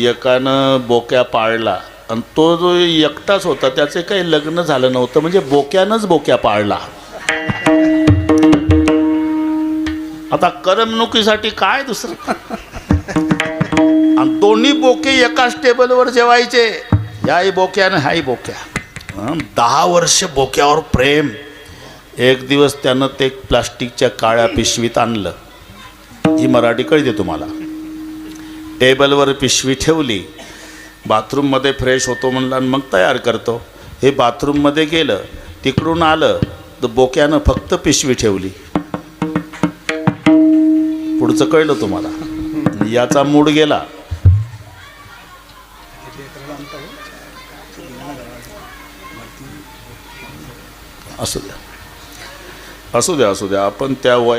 एकानं बोक्या पाळला, आणि तो जो एकटाच होता त्याचे काही लग्न झालं नव्हतं, म्हणजे बोक्यानंच बोक्या पाळला. आता करमणुकीसाठी काय दुसरं. आणि दोन्ही बोके एकाच टेबलवर जेवायचे, याही बोक्यानं हाही बोक्या. 10 वर्ष बोक्यावर प्रेम. एक दिवस त्यानं ते प्लास्टिकच्या काळ्या पिशवीत आणलं. ही मराठी कळते तुम्हाला. टेबलवर पिशवी ठेवली, बाथरूममध्ये फ्रेश होतो म्हणला, आणि मग तयार करतो. हे बाथरूममध्ये गेलं, तिकडून आलं तर बोक्यानं फक्त पिशवी ठेवली. पुढचं कळलं तुम्हाला. याचा मूड गेला. असू द्या आपण त्या वया